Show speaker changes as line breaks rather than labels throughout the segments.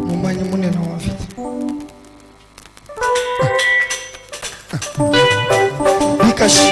mumanyi munene wafite bikashi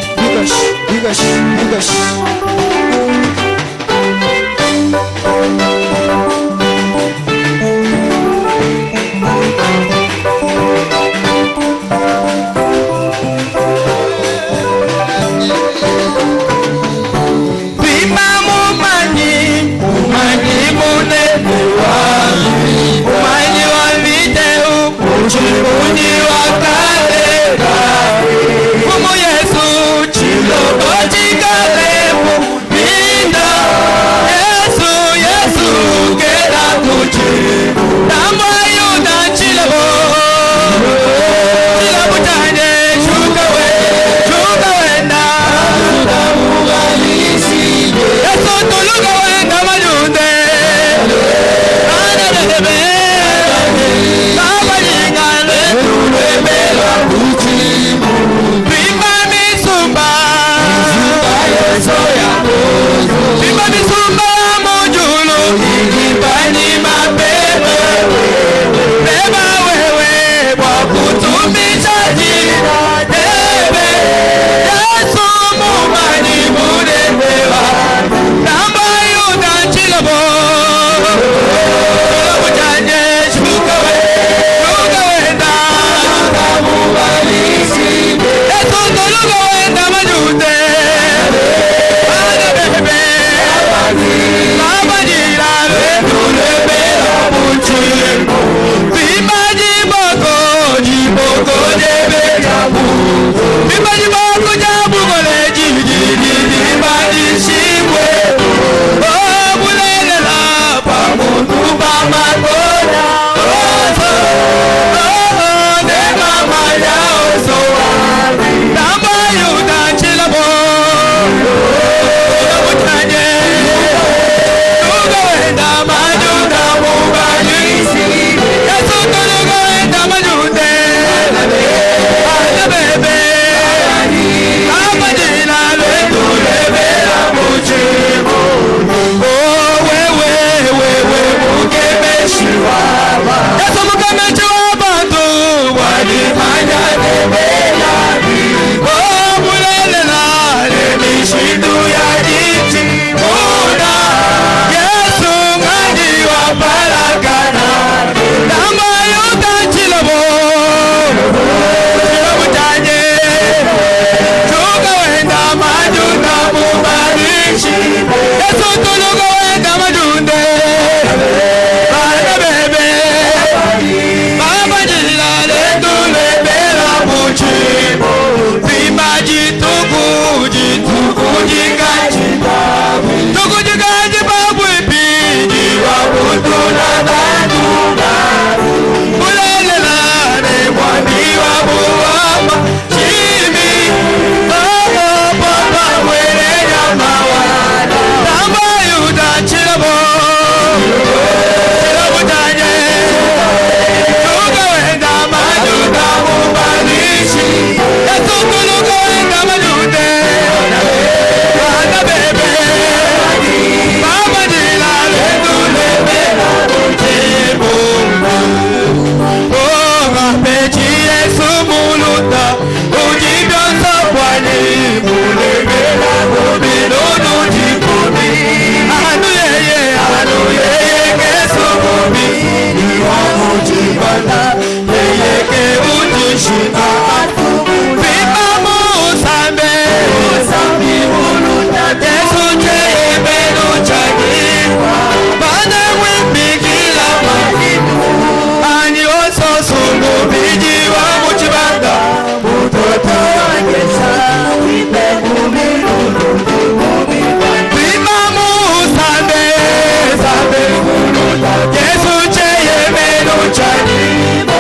Yesu cheye meno chani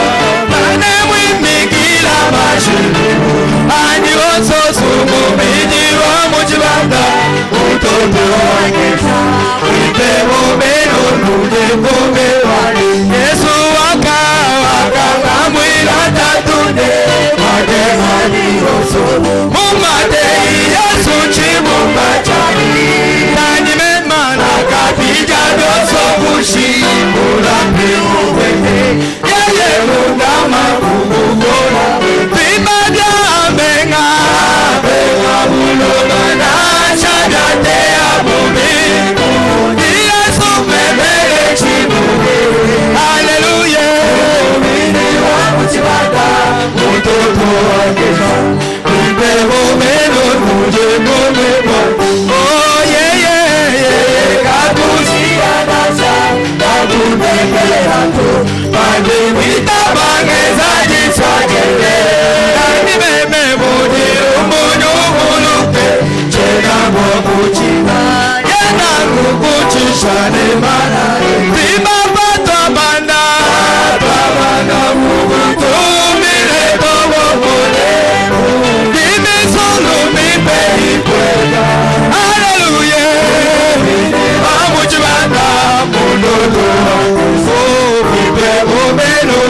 wako Madimita bangeza jiswagele Nani meme mudi umunyu mulupe Chena mwabuchina Yena kukuchishane mana Tima patwa banda Pabana mugutu Mile tobo mule Dime solo mi peripuela Hallelujah Amuchibanda Munodo Mipe mumelo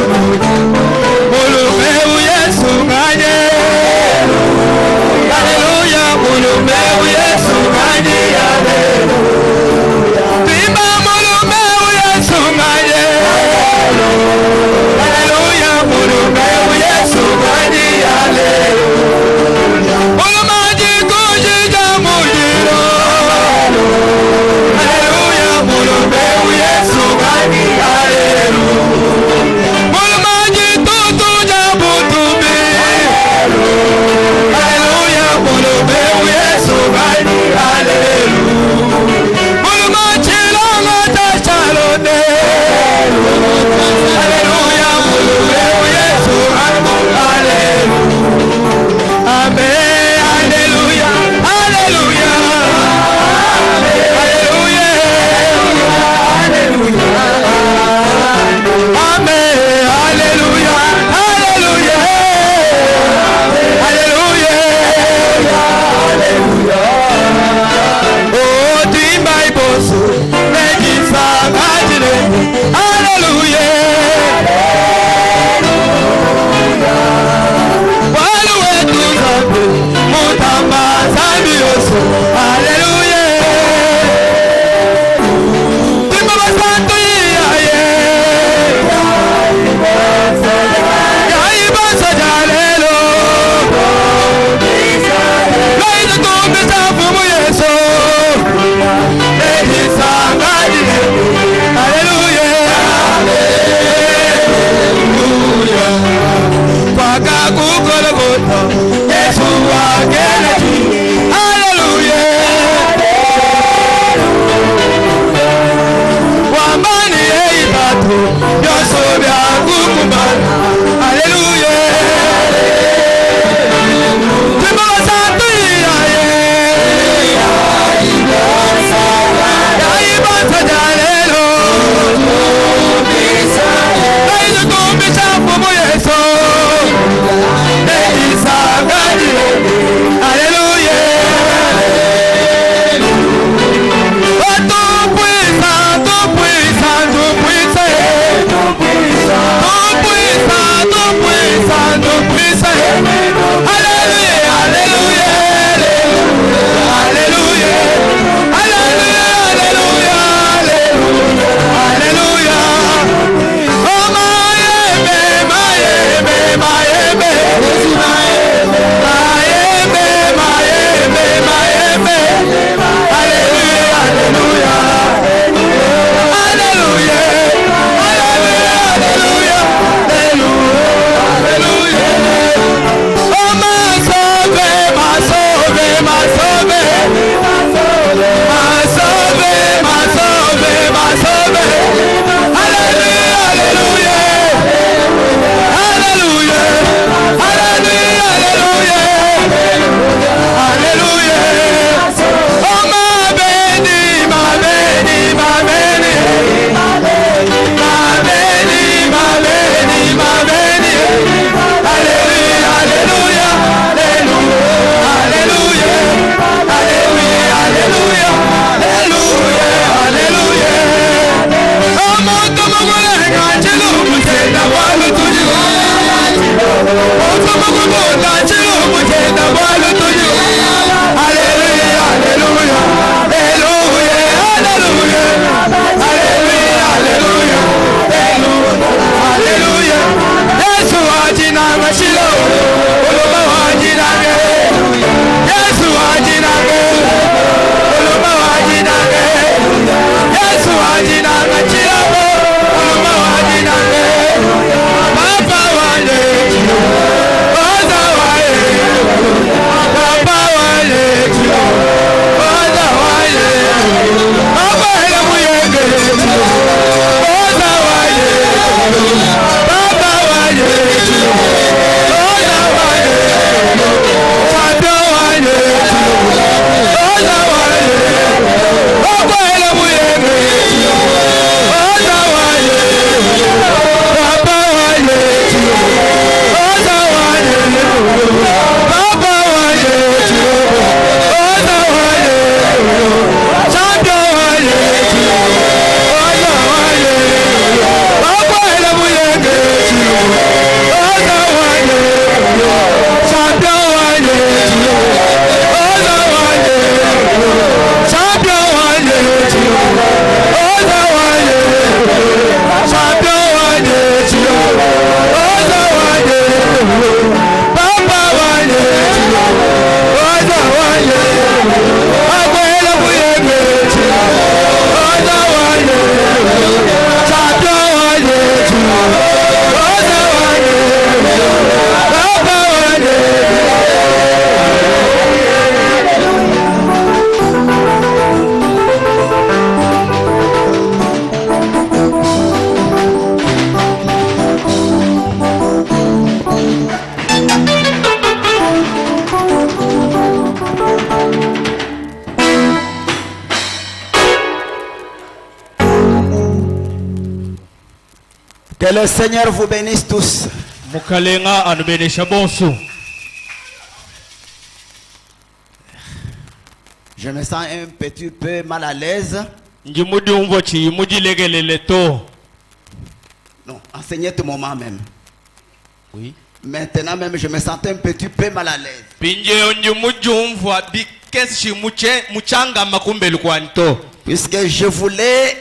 Mulumeu Yesu nganye Hallelujah Mulumeu Yesu nganye Hallelujah Bima mulumeu Yesu nganye Hallelujah Mulumeu Yesu nganye Hallelujah Mulumaji kujija mujiro Hallelujah Mulumeu Yesu nganye
Que le Seigneur vous bénisse tous.
mukalenga anubenesha bonso.
Je me sens un petit peu mal à l'aise.
Njimudi umvochi muji legelele to.
Non, en ce moment même.
Oui.
Maintenant même, je me sentais un petit peu mal à l'aise.
Pinje onjimuji umvwa bikeshi muchanga makumbelu kwanto.
Puisque je voulais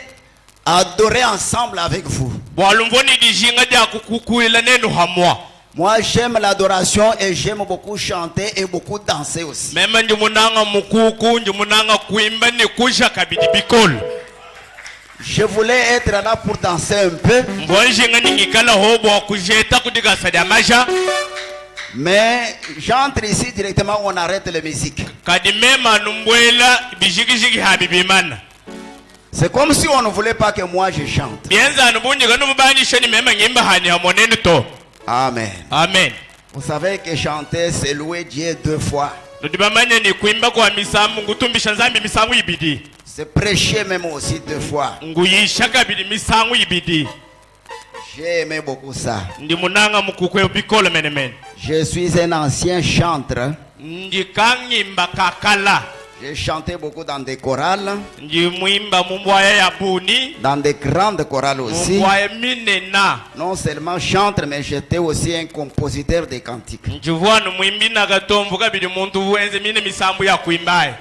adorer ensemble avec vous.
Bwalumvoni dijinga dia kukukuila nenu hamwa.
Moi, j'aime l'adoration et j'aime beaucoup chanter et beaucoup danser aussi.
Mema njimunanga mukuku njimunanga kuimba ni kusha kabidi bikol.
Je voulais être là pour danser un peu.
Mbonjinga ningikala hobo kujeta kudiga sadamasha.
Mais j'entre ici directement, on arrête la musique.
Kadimema numbwela bijigijigi habibimana.
C'est comme si on ne voulait pas que moi je chante.
Bienza nubunjiga nubani shani mema ngimba hani hamonenu to.
Amen.
Amen.
Vous savez que chanter, c'est louer Dieu 2 fois.
Nudibamanya ni kuimba kwa misamu ngutumbisha nzambi misamu ibidi.
C'est prêcher même aussi 2 fois.
Nguyisha kabidi misamu ibidi.
J'ai aimé beaucoup ça.
Ndimunanga mukukwe bikolo menemen.
Je suis un ancien chanteur.
Ndikangimba kakala.
J'ai chanté beaucoup dans des chorales,
Ndimuimba mumbwaya ya buni.
dans des grandes chorales aussi.
Mumbwaya minena.
Non seulement chanteur, mais j'étais aussi un compositeur de cantiques.
Njivuanu muimbi na gatomvu kabidi muntu wenze mine misambu ya kuimbaye.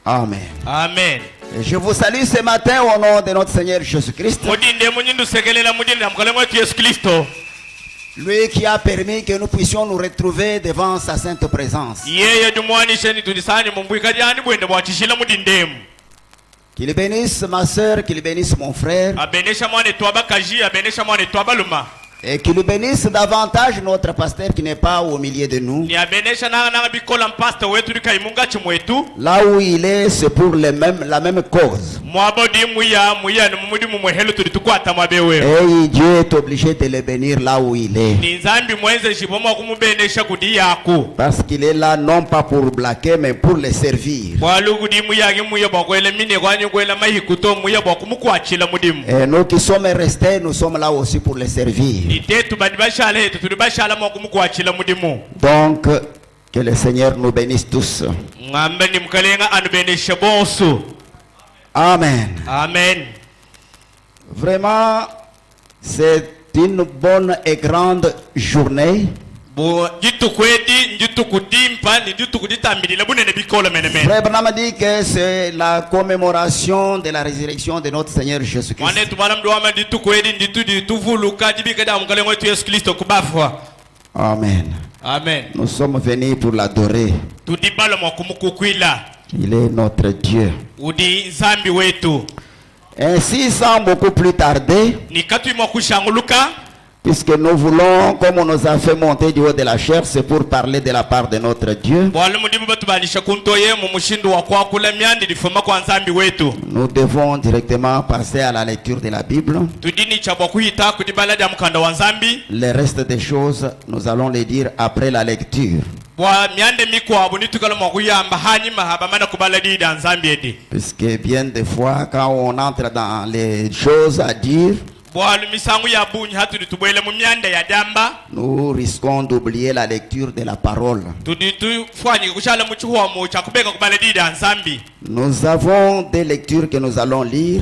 Amen.
Amen.
Et je vous salue ce matin au nom de notre Seigneur Jésus-Christ.
Mudinde munyindu sekelela mudinde na mkalengo wetu Yesu Kristo.
Lui qui a permis que nous puissions nous retrouver devant sa sainte présence.
Yeye dumwanishe ni tunisani mumbuika jani bwende bwachishila mudindemu.
Qu'il bénisse ma soeur, qu'il bénisse mon frère.
Abenesha mwane tuaba kaji, abenesha mwane tuaba luma.
Et qu'il bénisse davantage notre pasteur qui n'est pas au milieu de nous.
Ni abenesha nanga bikola mpasta wetu likaimunga chimwetu.
Là où il est, c'est pour la même cause.
Mwabodi muya ni mumudi mumwehelu tulitukwata mwabewe.
Et Dieu est obligé de le bénir là où il est.
Ni nzambi mwenze shibomo kumubenesha kudi yaku.
Parce qu'il est là non pas pour blaguer mais pour le servir.
Bwalu kudi muya muya bakwele mine kwanyu kwela mahikuto muya bakumukwachila mudimu.
Et nous qui sommes restés, nous sommes là aussi pour le servir. Donc, que le Seigneur nous bénisse tous. Amen.
Amen.
Vraiment, c'est une bonne et grande journée. Frère Branham dit que c'est la commémoration de la résurrection de notre Seigneur Jésus-Christ. Amen.
Amen.
Nous sommes venus pour l'adorer. Il est notre Dieu. Ainsi, sans beaucoup plus tarder, puisque nous voulons, comme on nous a fait monter du haut de la chair, c'est pour parler de la part de notre Dieu. Nous devons directement passer à la lecture de la Bible. Le reste des choses, nous allons les dire après la lecture. Puisque bien des fois, quand on entre dans les choses à dire, nous risquons d'oublier la lecture de la parole. Nous avons des lectures que nous allons lire.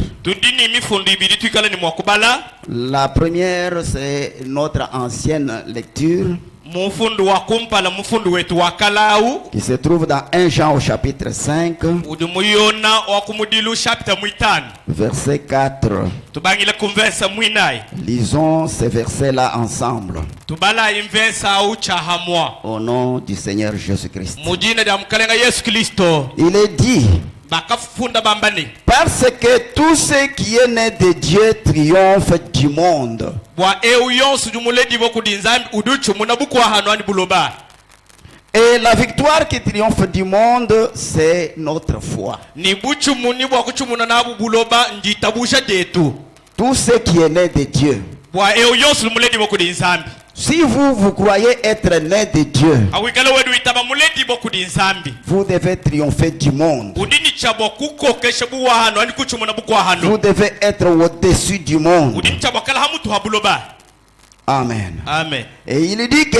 La première, c'est notre ancienne lecture qui se trouve dans 1 Jean au chapitre 5, verset 4. Lisons ces versets-là ensemble. Au nom du Seigneur Jésus-Christ. Il est dit, parce que tout ce qui est né de Dieu triomphe du monde. Et la victoire qui triomphe du monde, c'est notre foi. Tout ce qui est né de Dieu. Si vous croyez être né de Dieu,
awikala wedu itaba muledi boku di nzambi
vous devez triompher du monde.
udini chabo kukokesha buwahano ani kuchumuna bukwahano
Vous devez être au-dessus du monde.
udini chabo kala hamutu habuloba.
Amen.
Amen.
Et il dit que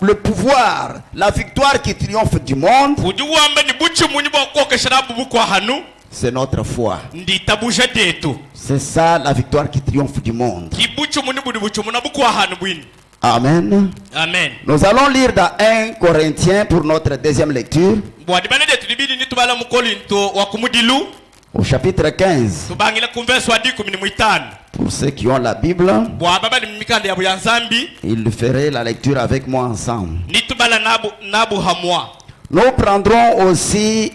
le pouvoir, la victoire qui triomphe du monde,
udiwamba ni buchu muni bokokesha na bukwahano
c'est notre foi.
ndi tabusha detu
C'est ça la victoire qui triomphe du monde.
kibuchu muni budi buchu muna bukwahano bwini.
Amen.
Amen.
Nous allons lire dans 1 Corinthiens pour notre deuxième lecture,
bwadibane detu libidi ni tubala mu Korinto wa kumudilu
au chapitre 15.
tubangila kumverso adi 15
Pour ceux qui ont la Bible,
bwababa ni mikanda ya buyanzambi
ils feraient la lecture avec moi ensemble.
ni tubala nabu hamwa
Nous prendrons aussi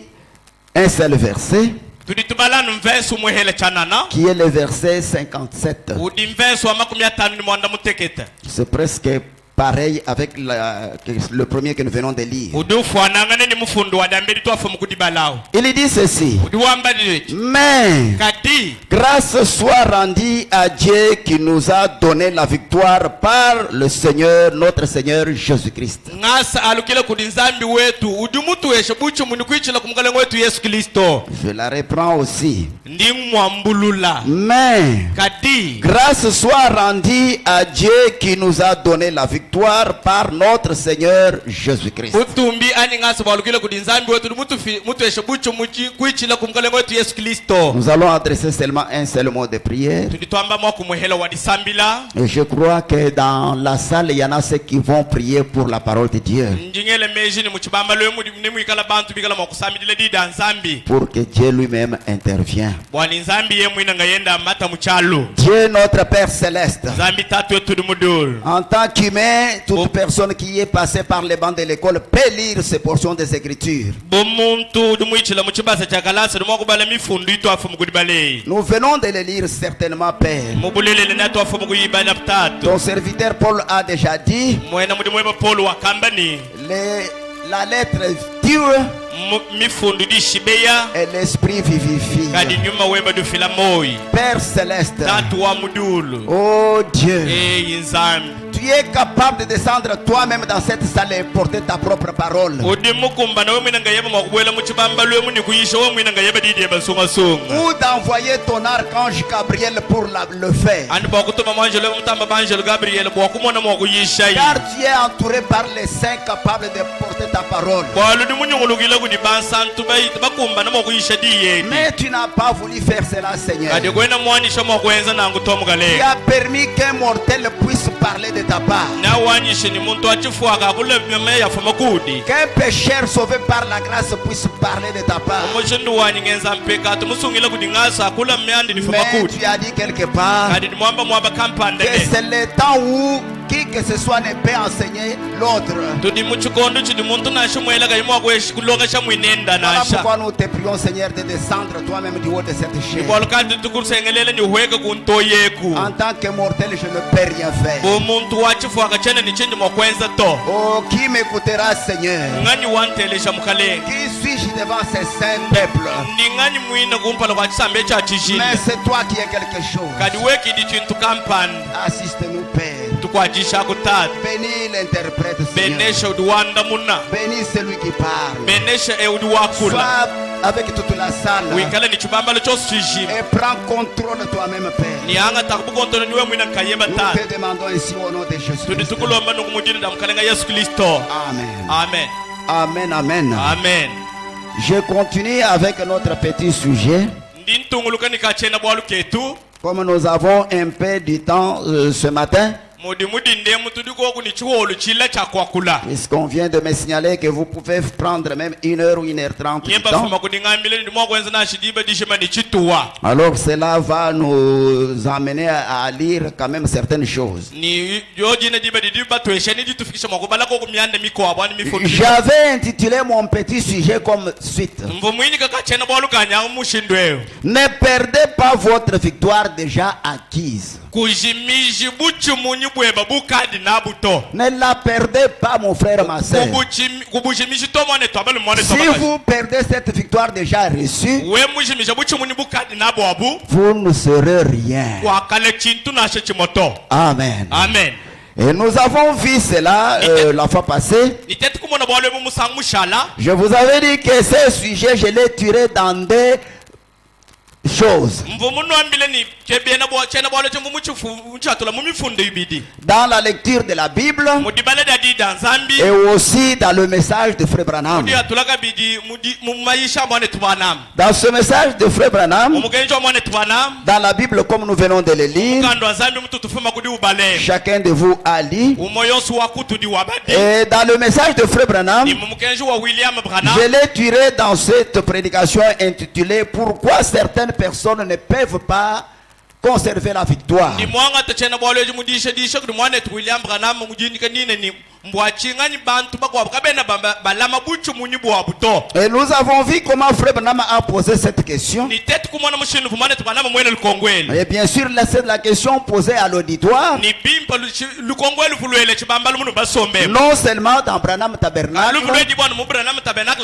un seul verset,
tudi tubala numverso muhele chanana
qui est le verset 57.
udi mverso wa 50 ni mwanda muteketa
C'est presque pareil avec le premier que nous venons de lire.
udu fwanangane ni mufundu wa dambiri twafa mukudibalao
Il dit ceci:
udi wamba dit
mais
kati
grâce soit rendue à Dieu qui nous a donné la victoire par le Seigneur, notre Seigneur Jésus-Christ.
ngasa alukile kudi nzambi wetu udi mutu weshe buchu muni kuichila kumkalengo wetu Yesu Kristo
Je la reprends aussi.
ndi mwambulula
Mais
kati
grâce soit rendue à Dieu qui nous a donné la victoire par notre Seigneur Jésus-Christ.
utumbi ani ngasa balukile kudi nzambi wetu mutu weshe buchu muchi kuichila kumkalengo wetu Yesu Kristo.
Nous allons adresser seulement un seul mot de prière.
tuditwamba mwa kumuhela wa disambila
Et je crois que dans la salle, il y en a ceux qui vont prier pour la parole de Dieu,
njingele meji ni muchibamba lwemu ni mwikala bantu bikala mwakusamidile dida nzambi
pour que Dieu lui-même intervienne.
bwani nzambi ye mwina nga yenda mata muchalo
Dieu notre Père Céleste,
nzambi tatu wetu di mudulu
en tant qu'humain, toute personne qui est passée par les bancs de l'école peut lire ces portions des Écritures.
bomuntu dumwichila muchibasa cha kalasa dumwakubala mifundu itwafu mukudibaleyi
Nous venons de les lire certainement, Père.
mubulelele natwafu mukuyibala butatu
Ton serviteur Paul a déjà dit,
mwena mudi mweba polo wakambani
la lettre dure
mifundu di shibeya
et l'esprit vivifie.
kadi nyuma weba dufila moyi
Père Céleste,
tatu wa mudulu
oh Dieu,
eyi nzambi
tu es capable de descendre toi-même dans cette salle et porter ta propre parole.
udi mukumbana we mwina nga yeba mwakubwela muchibamba lwemu ni kuyisha we mwina nga yeba didi yeba sungasunga
Ou d'envoyer ton archange Gabriel pour le faire.
andi bwakutuma mwanjelo mutamba banjelo Gabriel bwakumona mwakuyisha yi
Car tu es entouré par les saints capables de porter ta parole.
bwaludi munyungulukile kudi bansantu bakumbana mwakuyisha diye
Mais tu n'as pas voulu faire cela, Seigneur.
kadi kwena mwanisha mwakwenza nangu
Tu
tomukalenga
as permis qu'un mortel puisse parler de ta part.
nawanyishe ni muntu achifuaka akuleme yafuma kudi
Qu'un pécheur sauvé par la grâce puisse parler de ta part.
omushindu wanyi ngenza mpekati musungile kudi ngasa akuleme andi nifuma
Mais
kudi
tu as dit quelque part
kadi nimwamba mwaba
que
kampandene
c'est le temps où qui que ce soit ne peut enseigner l'autre.
tudi muchikondo chidi muntu nashimwela kayimwakweshi kulokesha mwinenda
Voilà
nasha
pourquoi nous te prions, Seigneur, de descendre toi-même du haut de cette chaise.
ibwalukadi tukusengelele nihuweke kunto yeku
En tant que mortel, je ne peux rien faire.
bomuntu wachifuaka chene ni chindi mwakwenza to
Oh, qui m'écoutera, Seigneur?
ngani wantelesha mukalenga
Qui suis-je devant ces saints peuples?
ndi ngani mwina kumpala kwa chisambe cha
Mais
chijile
c'est toi qui es quelque chose.
kadi wekidi chintu kampani
Assiste-nous, Père.
tukwajisha kutatu
Bénis l'interprète, Seigneur.
benesha udiwanda muna
Bénis celui qui parle.
benesha udiwakula
Sois avec toute la salle
wikale ni chibambalo chose chijile
et prends contrôle de toi-même, Père.
ni anga takubukontono niwe mwina nkayeba
Nous
tatu
te demandons ici au nom de Jésus.
tudi tukulomba nukumujini damukalenga Yesu Kristo.
Amen.
Amen.
Amen, amen.
Amen.
Je continue avec notre petit sujet.
ndi ntunguluka nikachena bwalu ketu
Comme nous avons un peu de temps ce matin,
mudi ndemu tudikoku ni chiwolu chila cha kwakula
puisqu'on vient de me signaler que vous pouvez prendre même 1 heure ou 1h30 de
yemba
temps.
fuma kudingambile ndi mwakwenza na shidiba dishima ni chituwa
Alors cela va nous amener à lire quand même certaines choses.
ni yojine diba diba tuesheni ditufikisha mwakubala ko kumyanda miko abwani mifundi
J'avais intitulé mon petit sujet comme suite.
mvumwini kakachena bwalu kanyanga mushindweyo
Ne perdez pas votre victoire déjà acquise.
kujimiji buchu munyi bweba bukadi nabuto
Ne la perdez pas, mon frère, ma soeur.
kubujimishi tomone twabale mwane
Si vous perdez cette victoire déjà reçue,
we mujimisha buchu munyi bukadi nabwabu
vous ne serez rien.
wakale chintu nashe chimoto.
Amen.
Amen.
Et nous avons vu cela la fois passée. Je vous avais dit que ce sujet, je l'ai tiré dans des choses. Dans la lecture de la Bible et aussi dans le message de Frère Branham. Dans ce message de Frère Branham, dans la Bible comme nous venons de le lire, chacun de vous a lu. Et dans le message de Frère Branham, je l'ai tiré dans cette prédication intitulée Pourquoi certaines personnes ne peuvent pas conserver la victoire. Et nous avons vu comment Frère Branham a posé cette question. Et bien sûr, c'est la question posée à l'auditoire. Non seulement dans Branham Tabernacle.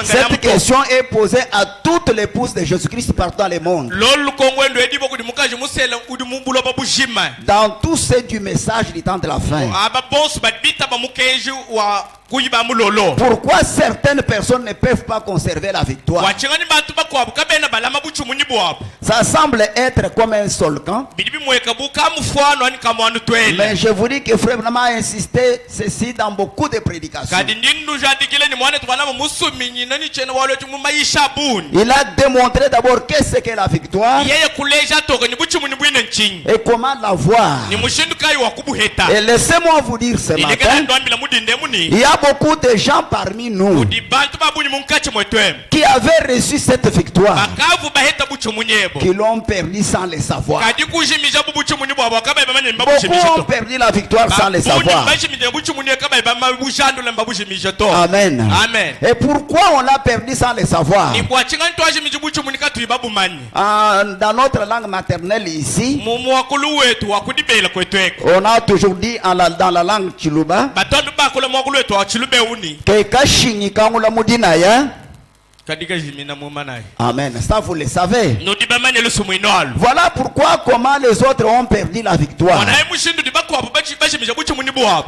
Cette question est posée à toutes les épouses de Jésus-Christ partout dans le monde. Dans tout ce du message du temps de la fin. Pourquoi certaines personnes ne peuvent pas conserver la victoire? Ça semble être comme un seul camp. Mais je vous dis que Frère Branham a insisté ceci dans beaucoup de prédications. Il a démontré d'abord qu'est-ce qu'est la victoire et comment la voir. Et laissez-moi vous dire ce matin, il y a beaucoup de gens parmi nous qui avaient reçu cette victoire, qui l'ont perdu sans le savoir. Beaucoup ont perdu la victoire sans le savoir. Amen.
Amen.
Et pourquoi on l'a perdu sans le savoir? Dans notre langue maternelle ici, on a toujours dit dans la langue Chiluba que kashingi kangula mudina ya. Amen. Ça vous le savez. Voilà pourquoi comment les autres ont perdu la victoire.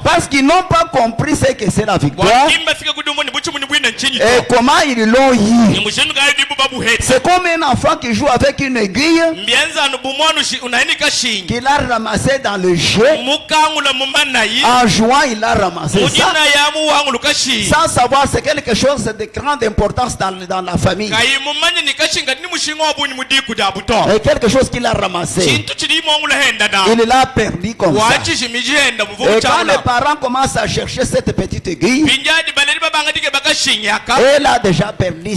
Parce qu'ils n'ont pas compris ce que c'est la victoire et comment ils l'ont eu. C'est comme un enfant qui joue avec une aiguille qu'il a ramassé dans le jeu. En jouant, il a ramassé ça sans savoir c'est quelque chose de grande importance dans la famille. Et quelque chose qu'il a ramassé, il l'a perdu comme ça. Et quand les parents commencent à chercher cette petite aiguille, elle a déjà perdu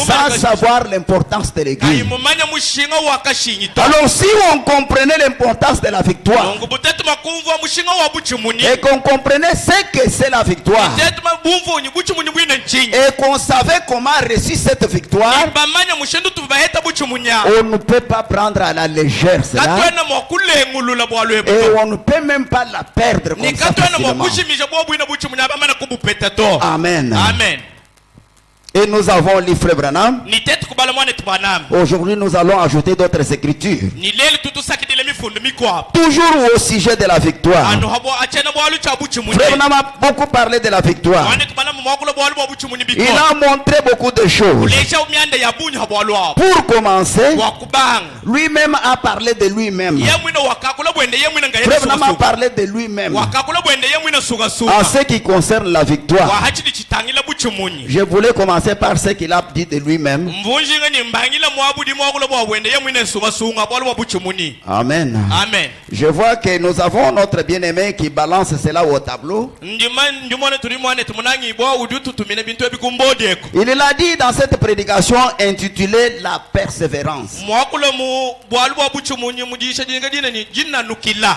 sans savoir l'importance de l'aiguille. Alors si on comprenait l'importance de la victoire et qu'on comprenait ce que c'est la victoire et qu'on savait comment réussir cette victoire, on ne peut pas prendre à la légère cela et on ne peut même pas la perdre comme ça facilement. Amen.
Amen.
Et nous avons lu Frère Branham. Aujourd'hui, nous allons ajouter d'autres écritures. Toujours au sujet de la victoire. Frère Branham a beaucoup parlé de la victoire. Il a montré beaucoup de choses. Pour commencer, lui-même a parlé de lui-même. Frère Branham a parlé de lui-même en ce qui concerne la victoire. Je voulais commencer par ce qu'il a dit de lui-même. Amen.
Amen.
Je vois que nous avons notre bien-aimé qui balance cela au tableau. Il l'a dit dans cette prédication intitulée La persévérance.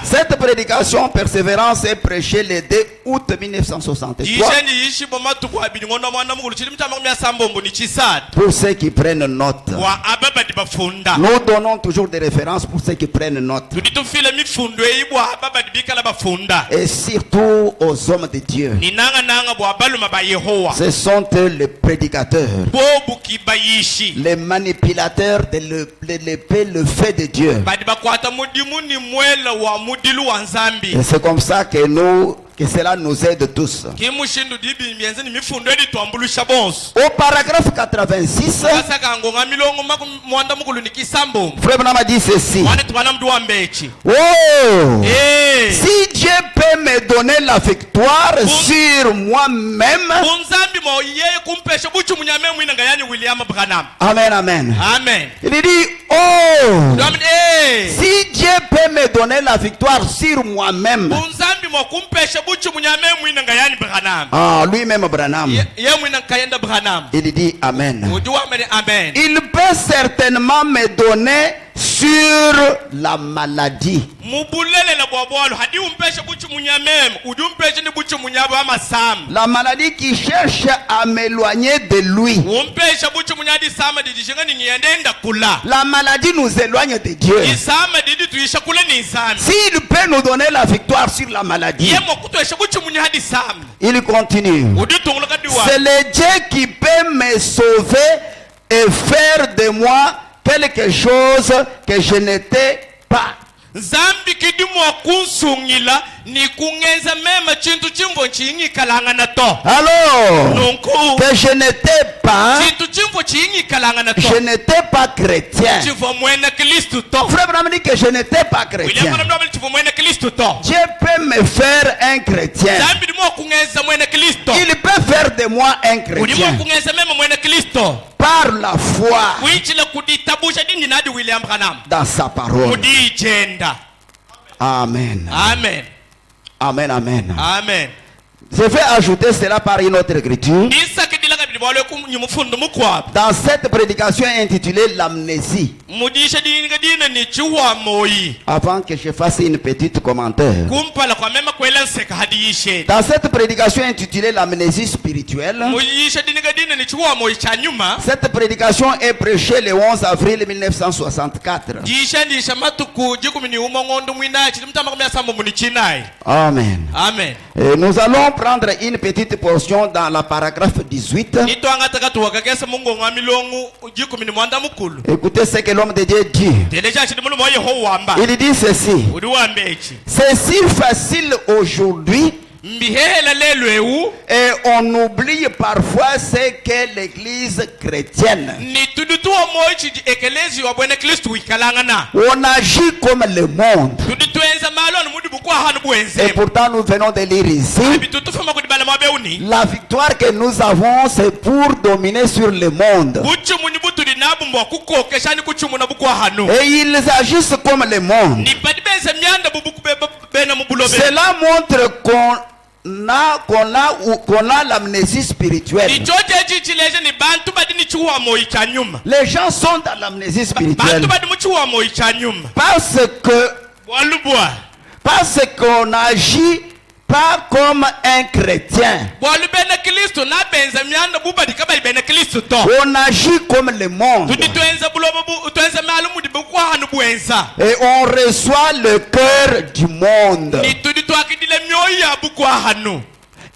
Cette prédication persévérance est prêchée le 2 août 1963. Pour ceux qui prennent note. Nous donnons toujours des références pour ceux qui prennent note. Et surtout aux hommes de Dieu. Ce sont eux les prédicateurs, les manipulateurs de l'épée, le fait de Dieu. Et c'est comme ça que cela nous aide tous. Au paragraphe 86, Frère Branham a dit ceci. Oh, si Dieu peut me donner la victoire sur moi-même. Amen, amen.
Amen.
Il dit, oh, si Dieu peut me donner la victoire sur moi-même. Ah, lui-même Branham. Il dit amen. Il peut certainement me donner sur la maladie. La maladie qui cherche à m'éloigner de lui. La maladie nous éloigne de Dieu. S'il peut nous donner la victoire sur la maladie, il continue. C'est le Dieu qui peut me sauver et faire de moi quelque chose que je n'étais pas.
Zambi kidimu akunsungila ni kungeza mema chintu chimvo chingi kalangana to.
Alors, que je n'étais pas,
chintu chimvo chingi kalangana to.
Je n'étais pas chrétien.
Chimvo mwena Kristo to.
Frère Branham dit que je n'étais pas chrétien. Dieu peut me faire un chrétien.
Zambi dimu kungeza mwena Kristo.
Il peut faire de moi un chrétien.
Dimu kungeza mema mwena Kristo.
Par la foi dans sa parole. Amen.
Amen.
Amen, amen.
Amen.
Je vais ajouter cela par une autre écriture. Dans cette prédication intitulée l'amnésie. Avant que je fasse une petite commentaire. Dans cette prédication intitulée l'amnésie spirituelle. Cette prédication est prêchée le 11 avril 1964. Amen.
Amen.
Et nous allons prendre une petite portion dans la paragraphe 18. Écoutez ce que l'homme de Dieu dit. Il dit ceci. C'est si facile aujourd'hui. Et on oublie parfois ce qu'est l'église chrétienne. On agit comme le monde. Et pourtant nous venons de lire ici. La victoire que nous avons, c'est pour dominer sur le monde. Et ils agissent comme le monde. Cela montre qu'on a l'amnésie spirituelle. Les gens sont dans l'amnésie spirituelle parce qu'on agit pas comme un chrétien. On agit comme le monde. Et on reçoit le cœur du monde.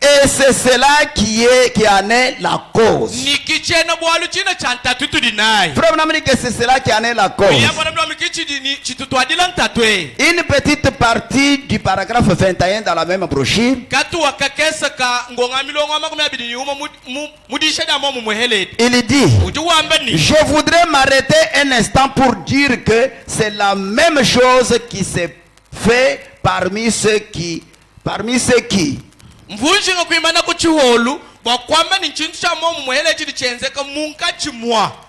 Et c'est cela qui en est la cause. Frère Branham dit que c'est cela qui en est la cause. Une petite partie du paragraphe 21 dans la même brochure. Il dit, je voudrais m'arrêter un instant pour dire que c'est la même chose qui s'est fait parmi ceux qui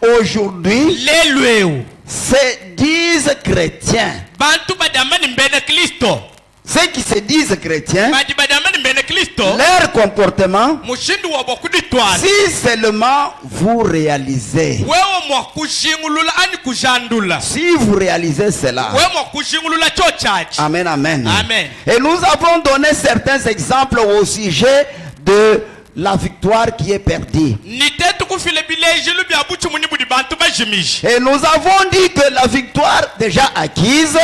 aujourd'hui se disent chrétiens. Ceux qui se disent chrétiens, leur comportement, si seulement vous réalisez, si vous réalisez cela, amen, amen,
amen.
Et nous avons donné certains exemples au sujet de la victoire qui est perdue. Et nous avons dit que la victoire déjà acquise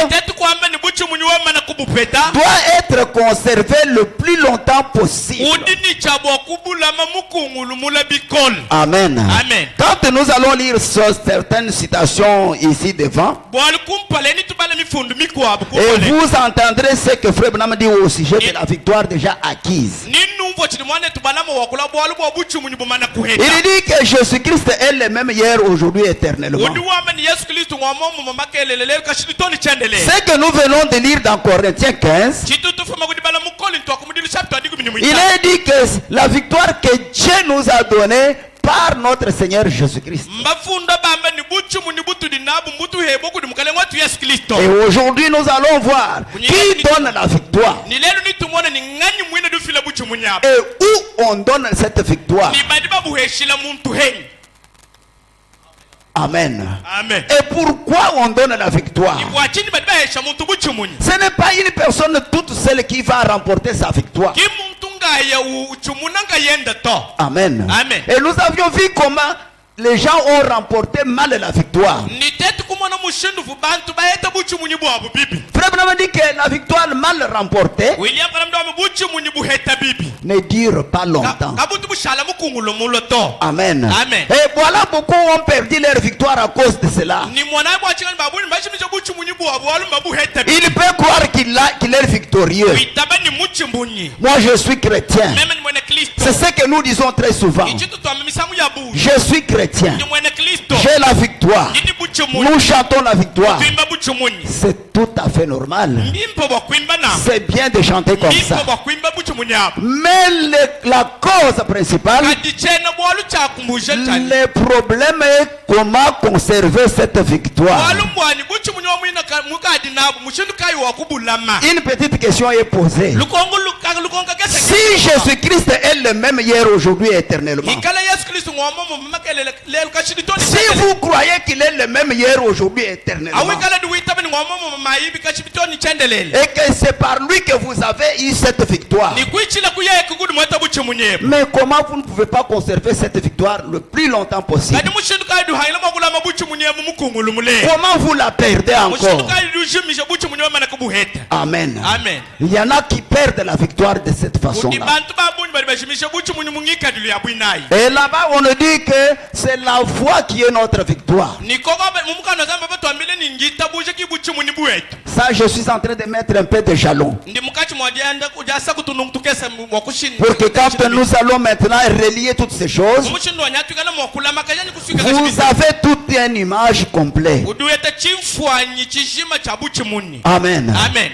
doit être conservée le plus longtemps possible. Amen.
Amen.
Quand nous allons lire certaines citations ici devant, et vous entendrez ce que Frère Branham dit au sujet de la victoire déjà acquise. Il dit que Jésus-Christ est le même hier, aujourd'hui, éternellement. Ce que nous venons de lire dans Corinthiens 15, il est dit que la victoire que Dieu nous a donnée par notre Seigneur Jésus-Christ. Et aujourd'hui nous allons voir qui donne la victoire et où on donne cette victoire. Amen.
Amen.
Et pourquoi on donne la victoire? Ce n'est pas une personne toute seule qui va remporter sa victoire. Amen.
Amen.
Et nous avions vu comment les gens ont remporté mal la victoire. Frère Branham dit que la victoire mal remportée ne dure pas longtemps. Amen.
Amen.
Et voilà, beaucoup ont perdu leur victoire à cause de cela. Il peut croire qu'il est victorieux. Moi je suis chrétien. C'est ce que nous disons très souvent. Je suis chrétien. J'ai la victoire. Nous chantons la victoire. C'est tout à fait normal. C'est bien de chanter comme ça. Mais la cause principale, le problème est comment conserver cette victoire. Une petite question est posée. Si Jésus-Christ est le même hier, aujourd'hui, éternellement, si vous croyez qu'il est le même hier, aujourd'hui, éternellement, et que c'est par lui que vous avez eu cette victoire, mais comment vous ne pouvez pas conserver cette victoire le plus longtemps possible? Comment vous la perdez encore? Amen.
Amen.
Il y en a qui perdent la victoire de cette façon-là. Et là-bas, on nous dit que c'est la foi qui est notre victoire. Ça, je suis en train de mettre un peu de jalons. Pour que quand nous allons maintenant relier toutes ces choses, vous avez toute une image complète. Amen.
Amen.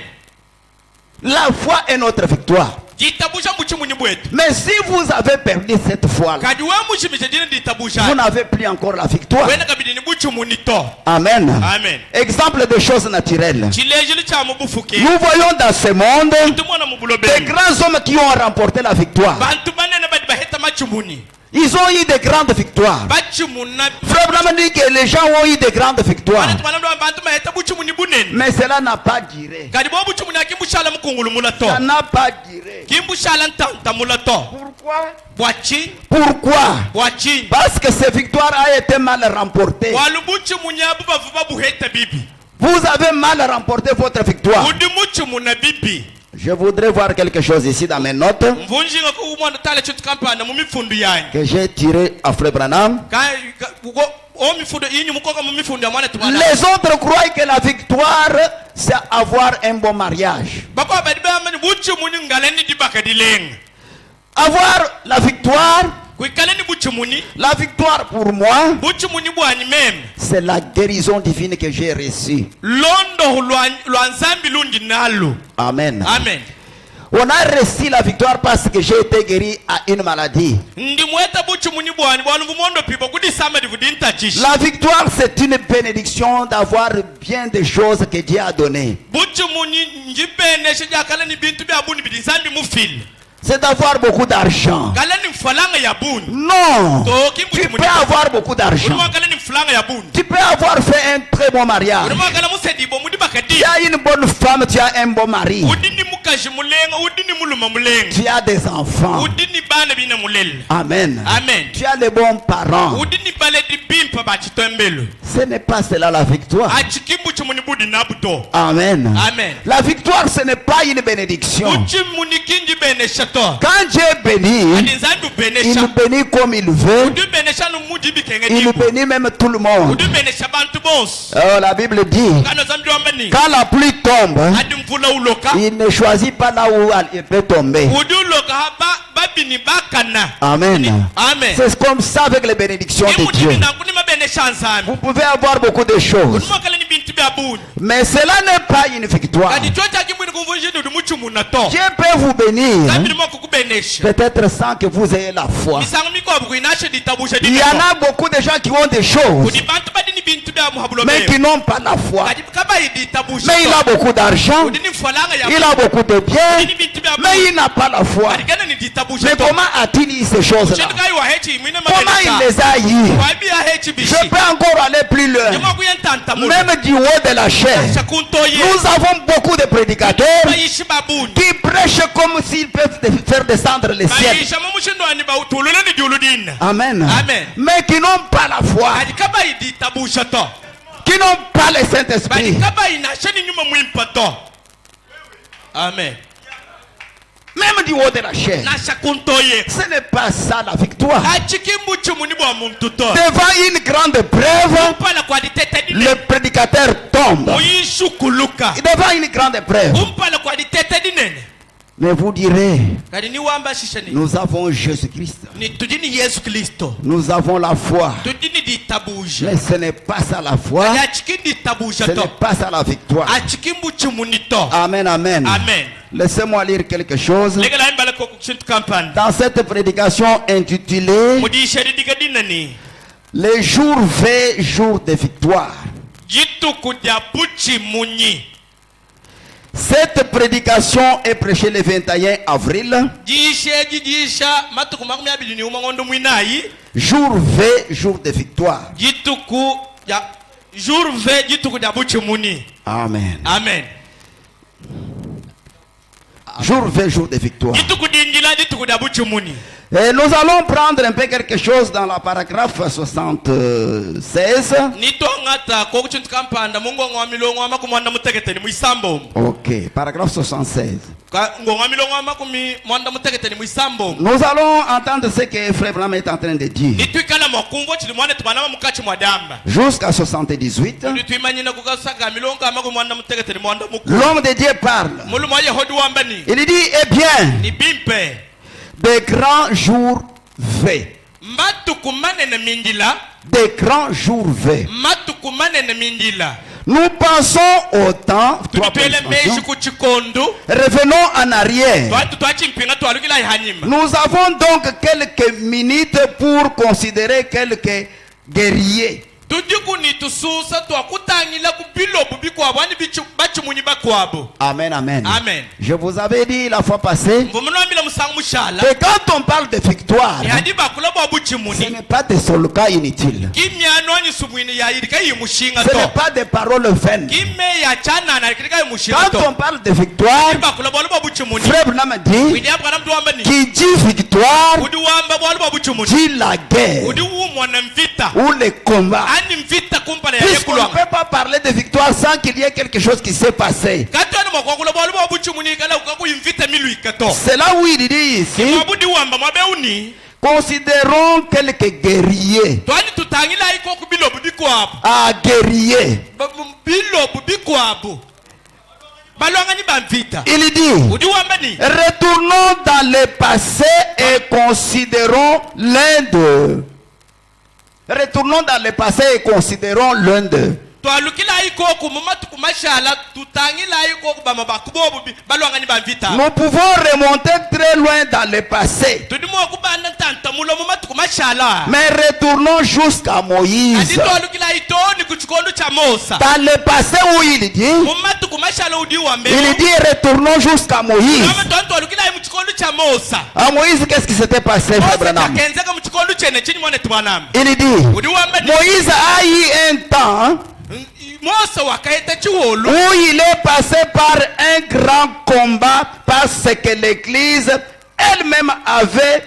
La foi est notre victoire. Mais si vous avez perdu cette foi-là, vous n'avez plus encore la victoire. Amen.
Amen.
Exemple de choses naturelles. Nous voyons dans ce monde des grands hommes qui ont remporté la victoire. Ils ont eu de grandes victoires. Frère Branham dit que les gens ont eu de grandes victoires. Mais cela n'a pas duré. Ça n'a pas duré. Pourquoi? Parce que ces victoires ont été mal remportées. Vous avez mal remporté votre victoire. Je voudrais voir quelque chose ici dans mes notes que j'ai tiré à Frère Branham. Les autres croient que la victoire c'est avoir un bon mariage. Avoir la victoire pour moi, c'est la guérison divine que j'ai reçue. Amen.
Amen.
On a reçu la victoire parce que j'ai été guéri à une maladie. La victoire, c'est une bénédiction d'avoir bien des choses que Dieu a données. C'est d'avoir beaucoup d'argent. Non. Tu peux avoir beaucoup d'argent. Tu peux avoir fait un très bon mariage. Tu as une bonne femme, tu as un bon mari. Tu as des enfants. Amen.
Amen.
Tu as les bons parents. Ce n'est pas cela la victoire. Amen.
Amen.
La victoire, ce n'est pas une bénédiction. Quand Dieu bénit, il bénit comme il veut. Il bénit même tout le monde. Oh, la Bible dit, quand la pluie tombe, il ne choisit pas là où elle peut tomber. Amen.
Amen.
C'est comme ça avec les bénédictions de Dieu. Vous pouvez avoir beaucoup de choses, mais cela n'est pas une victoire. Dieu peut vous bénir, peut-être sans que vous ayez la foi. Il y en a beaucoup de gens qui ont des choses, mais qui n'ont pas la foi. Mais il a beaucoup d'argent, il a beaucoup de biens, mais il n'a pas la foi. Mais comment a-t-il eu ces choses-là? Comment il les a eues? Je peux encore aller plus loin. Même du haut de la chair, nous avons beaucoup de prédicateurs qui prêchent comme s'ils peuvent faire descendre les ciels. Amen. Mais qui n'ont pas la foi, qui n'ont pas le Saint-Esprit.
Amen.
Même du haut de la chair. Ce n'est pas ça la victoire. Devant une grande preuve, le prédicateur tombe. Devant une grande preuve. Mais vous direz, nous avons Jésus-Christ. Nous avons la foi. Mais ce n'est pas ça la foi. Ce n'est pas ça la victoire. Amen, amen. Laissez-moi lire quelque chose. Dans cette prédication intitulée Les jours V, jours de victoire. Cette prédication est prêchée le 21 avril. Jour V, jour de victoire. Amen.
Amen.
Jour V, jour de victoire. Et nous allons prendre un peu quelque chose dans la paragraphe 76. Ok, paragraphe 76. Nous allons entendre ce que Frère Branham est en train de dire. Jusqu'à 78. L'homme de Dieu parle. Il dit, eh bien, des grands jours V. Des grands jours V. Nous pensons au temps. Revenons en arrière. Nous avons donc quelques minutes pour considérer quelques guerriers. Amen, amen.
Amen.
Je vous avais dit la fois passée que quand on parle de victoire, ce n'est pas des soldats inutiles. Ce n'est pas des paroles vaines. Quand on parle de victoire, Frère Branham dit, qui dit victoire, dit la guerre ou le combat. Puisqu'on ne peut pas parler de victoire sans qu'il y ait quelque chose qui s'est passé. C'est là où il dit ici, considérons quelques guerriers. Ah, guerriers. Il dit, retournons dans le passé et considérons l'un d'eux. Retournons dans le passé et considérons l'un d'eux. Nous pouvons remonter très loin dans le passé. Mais retournons jusqu'à Moïse. Dans le passé où il dit, retournons jusqu'à Moïse. À Moïse, qu'est-ce qui s'était passé, Frère Branham? Il dit, Moïse a eu un temps où il est passé par un grand combat parce que l'église elle-même avait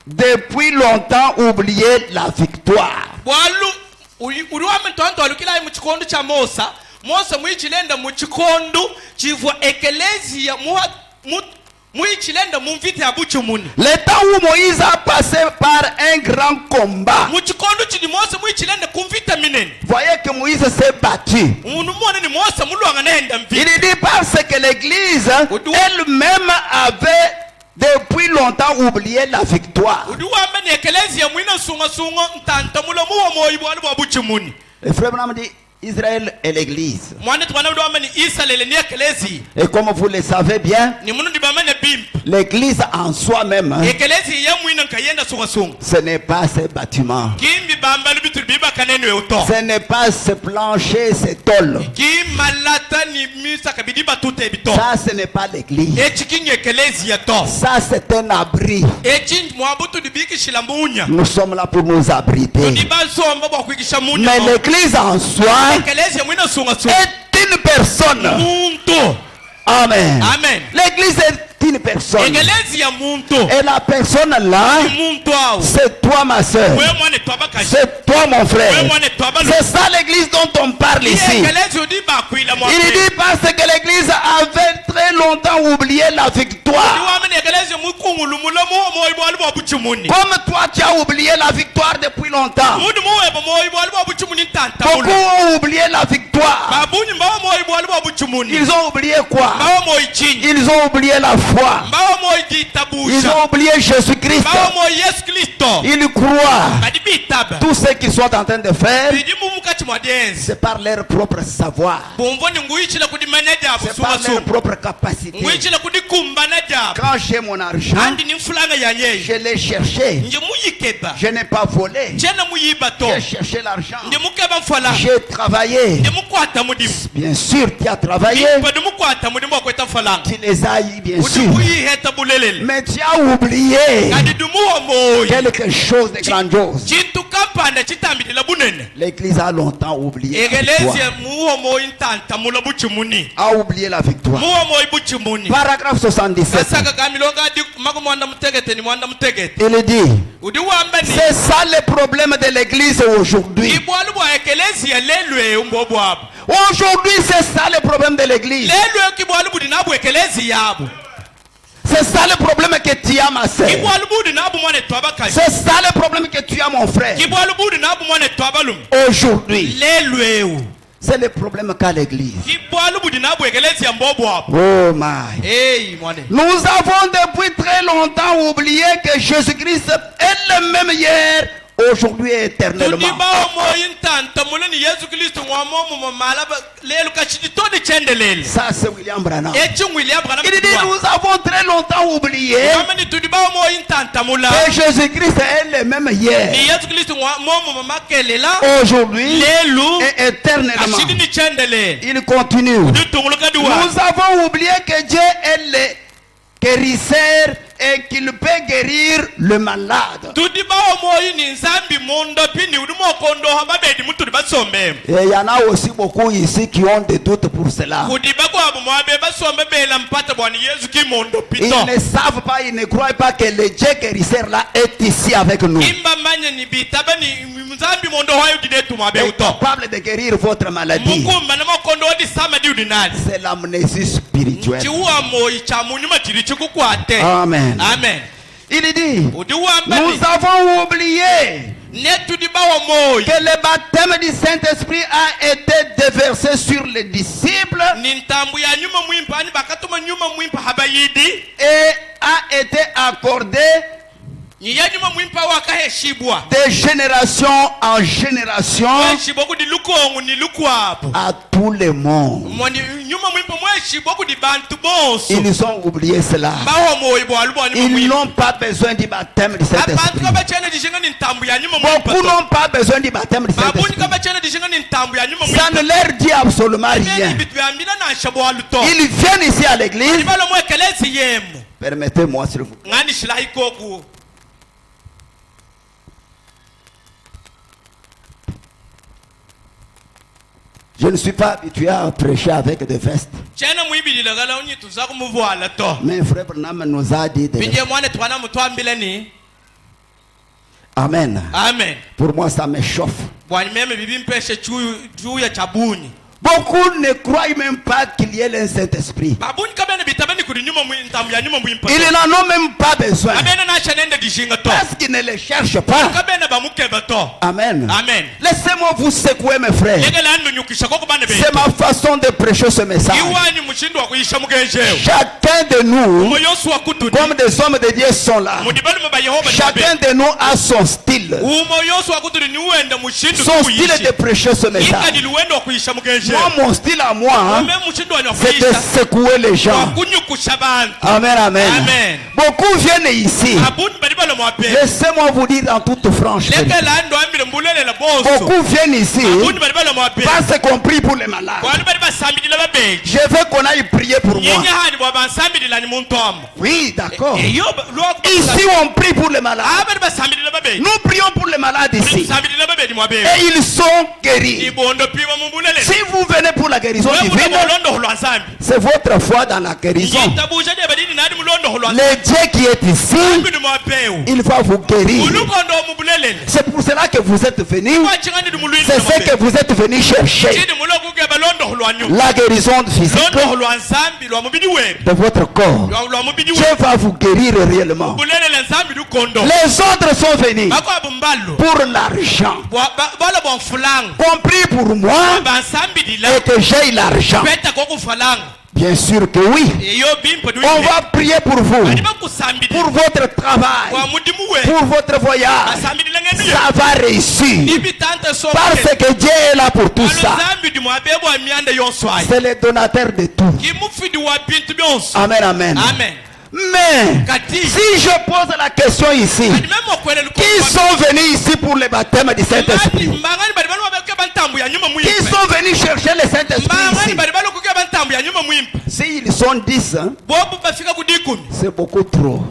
depuis longtemps oublié la victoire. Le temps où Moïse a passé par un grand combat. Voyez que Moïse s'est battu. Il dit parce que l'église elle-même avait depuis longtemps oublié la victoire. Le frère Branham dit Israël est l'église. Et comme vous le savez bien, l'église en soi-même, ce n'est pas ces bâtiments. Ce n'est pas ce plancher, ces tôles. Ça, ce n'est pas l'église. Ça, c'est un abri. Nous sommes là pour nous abriter. Mais l'église en soi est une personne. Amen. L'église est une personne. Et la personne là, c'est toi ma soeur. C'est toi mon frère. C'est ça l'église dont on parle ici. Il dit parce que l'église avait très longtemps oublié la victoire. Comme toi tu as oublié la victoire depuis longtemps. Beaucoup ont oublié la victoire. Ils ont oublié quoi? Ils ont oublié la foi. Ils ont oublié Jésus-Christ. Ils croient. Tout ce qu'ils sont en train de faire, c'est par leur propre savoir. C'est par leur propre capacité. Quand j'ai mon argent, je l'ai cherché. Je n'ai pas volé. J'ai cherché l'argent. J'ai travaillé. Bien sûr, tu as travaillé. Tu les as eu, bien sûr. Mais tu as oublié quelque chose de grandiose. L'église a longtemps oublié la victoire. A oublié la victoire. Paragraphe 77. Il dit, c'est ça le problème de l'église aujourd'hui. Aujourd'hui, c'est ça le problème de l'église. C'est ça le problème que tu as, ma soeur. C'est ça le problème que tu as, mon frère. Aujourd'hui, c'est le problème qu'a l'église. Oh my. Nous avons depuis très longtemps oublié que Jésus-Christ est le même hier, aujourd'hui et éternellement. Ça c'est William Branham. Il dit nous avons très longtemps oublié que Jésus-Christ est le même hier, aujourd'hui et éternellement. Il continue. Nous avons oublié que Dieu est le guérisseur et qu'il peut guérir le malade. Et il y en a aussi beaucoup ici qui ont des doutes pour cela. Ils ne savent pas, ils ne croient pas que le Dieu guérisseur là est ici avec nous. Il est capable de guérir votre maladie. C'est l'amnésie spirituelle. Amen.
Amen.
Il dit, nous avons oublié que le baptême du Saint-Esprit a été déversé sur les disciples et a été accordé de génération en génération à tout le monde. Ils ont oublié cela. Ils n'ont pas besoin du baptême du Saint-Esprit. Beaucoup n'ont pas besoin du baptême du Saint-Esprit. Ça ne leur dit absolument rien. Ils viennent ici à l'église. Permettez-moi s'il vous plaît. Je ne suis pas habitué à prêcher avec des vestes. Mais frère Branham nous a dit de Amen.
Amen.
Pour moi, ça me chauffe. Beaucoup ne croient même pas qu'il y ait un Saint-Esprit. Ils n'en ont même pas besoin. Parce qu'ils ne les cherchent pas. Amen.
Amen.
Laissez-moi vous secouer, mes frères. C'est ma façon de prêcher ce message. Chacun de nous, comme des hommes de Dieu sont là, chacun de nous a son style. Son style de prêcher ce message. Moi, mon style à moi, c'est de secouer les gens. Amen, amen. Beaucoup viennent ici. Laissez-moi vous dire en toute franchise. Beaucoup viennent ici. Pas c'est compris pour les malades. Je veux qu'on aille prier pour moi. Oui, d'accord. Ici, on prie pour les malades. Nous prions pour les malades ici. Et ils sont guéris. Si vous venez pour la guérison divine, c'est votre foi dans la guérison. Le Dieu qui est ici, il va vous guérir. C'est pour cela que vous êtes venus. C'est ce que vous êtes venus chercher. La guérison physique de votre corps. Dieu va vous guérir réellement. Les autres sont venus pour l'argent. Compris pour moi et que j'ai l'argent. Bien sûr que oui. On va prier pour vous, pour votre travail, pour votre voyage. Ça va réussir. Parce que Dieu est là pour tout ça. C'est le donateur de tout. Amen, amen. Mais si je pose la question ici, qui sont venus ici pour le baptême du Saint-Esprit? Qui sont venus chercher le Saint-Esprit ici? S'ils sont 10, c'est beaucoup trop.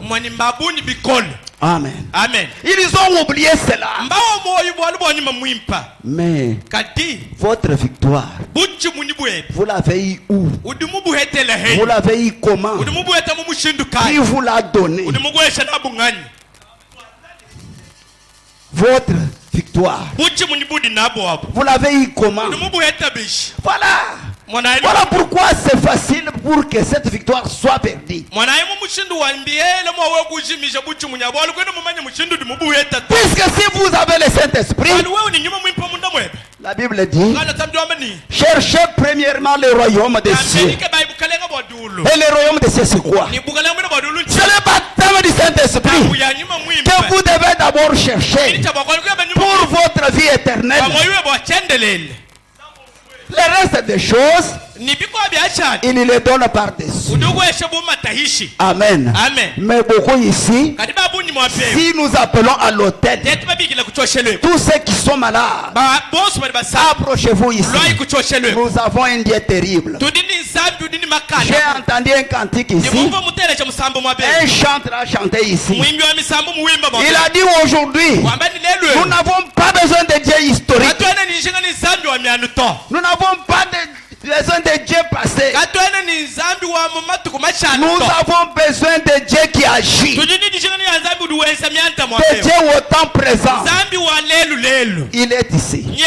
Amen.
Amen.
Ils ont oublié cela. Mais votre victoire, vous l'avez eu où? Vous l'avez eu comment? Qui vous l'a donné? Votre victoire, vous l'avez eu comment? Voilà. Voilà pourquoi c'est facile pour que cette victoire soit perdue. Puisque si vous avez le Saint-Esprit, la Bible dit, cherchez premièrement le royaume des cieux. Et le royaume des cieux c'est quoi? C'est le baptême du Saint-Esprit que vous devez d'abord chercher pour votre vie éternelle. Le reste des choses, il les donne par-dessus. Amen. Mais beaucoup ici, si nous appelons à l'autel, tous ceux qui sont malades, approchez-vous ici. Nous avons un Dieu terrible. J'ai entendu un cantique ici. Un chanteur a chanté ici. Il a dit aujourd'hui, nous n'avons pas besoin de Dieu historique. Nous n'avons pas besoin de Dieu passé. Nous avons besoin de Dieu qui agit. De Dieu au temps présent. Il est ici. Il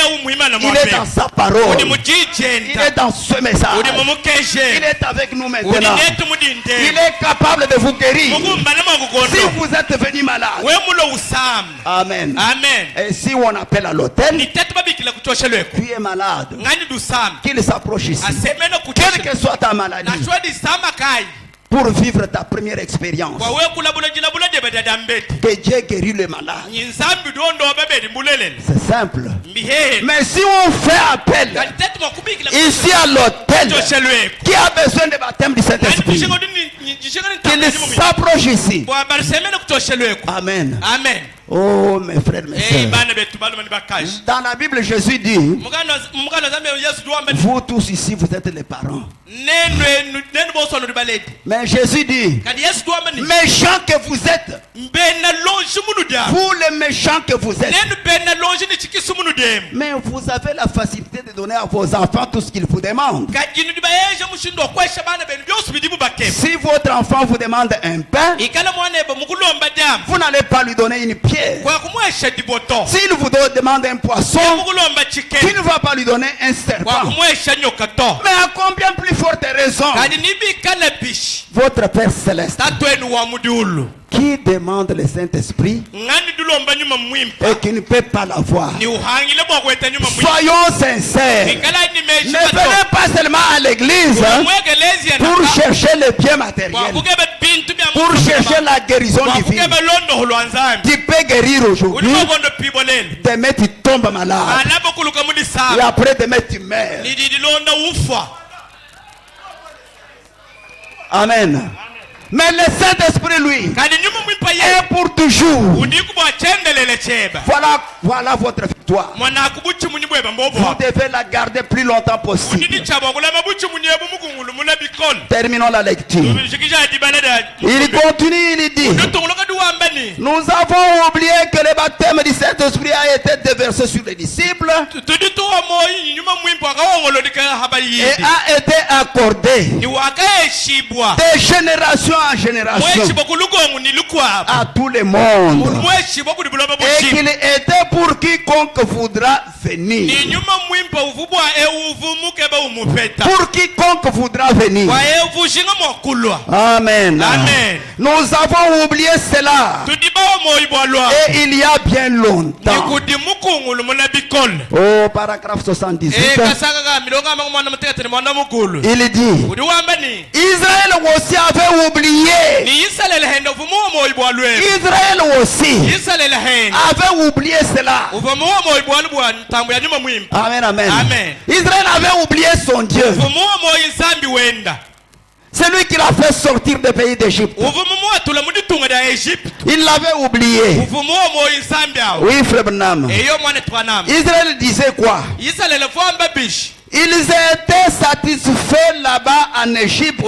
est dans sa parole. Il est dans ce message. Il est avec nous maintenant. Il est capable de vous guérir. Si vous êtes venu malade. Amen. Et si on appelle à l'autel, tu es malade, qu'il s'approche ici. Quelle que soit ta maladie, pour vivre ta première expérience, que Dieu guérit le malade. C'est simple. Mais si on fait appel ici à l'autel, qui a besoin de baptême du Saint-Esprit, qu'il s'approche ici. Amen. Oh mes frères, mes sœurs. Dans la Bible, Jésus dit, vous tous ici, vous êtes les parents. Mais Jésus dit, méchants que vous êtes, vous les méchants que vous êtes, mais vous avez la facilité de donner à vos enfants tout ce qu'ils vous demandent. Si votre enfant vous demande un pain, vous n'allez pas lui donner une pierre. S'il vous demande un poisson, tu ne vas pas lui donner un serpent. Mais à combien plus forte raison, votre Père Céleste, qui demande le Saint-Esprit et qui ne peut pas l'avoir. Soyons sincères. Ne venez pas seulement à l'église pour chercher le bien matériel, pour chercher la guérison divine. Tu peux guérir aujourd'hui, demain tu tombes malade, et après demain tu meurs. Amen. Mais le Saint-Esprit, lui, est pour toujours. Voilà votre victoire. Vous devez la garder plus longtemps possible. Terminons la lecture. Il continue, il dit, nous avons oublié que le baptême du Saint-Esprit a été déversé sur les disciples et a été accordé de génération en génération à tout le monde, et qu'il était pour quiconque voudra venir. Pour quiconque voudra venir. Amen.
Amen.
Nous avons oublié cela, et il y a bien longtemps. Au paragraphe 78, il dit, Israël aussi avait oublié. Israël aussi avait oublié cela. Amen, amen.
Amen.
Israël avait oublié son Dieu. C'est lui qui l'a fait sortir du pays d'Égypte. Il l'avait oublié. Oui, frère Branham. Israël disait quoi? Ils étaient satisfaits là-bas en Égypte.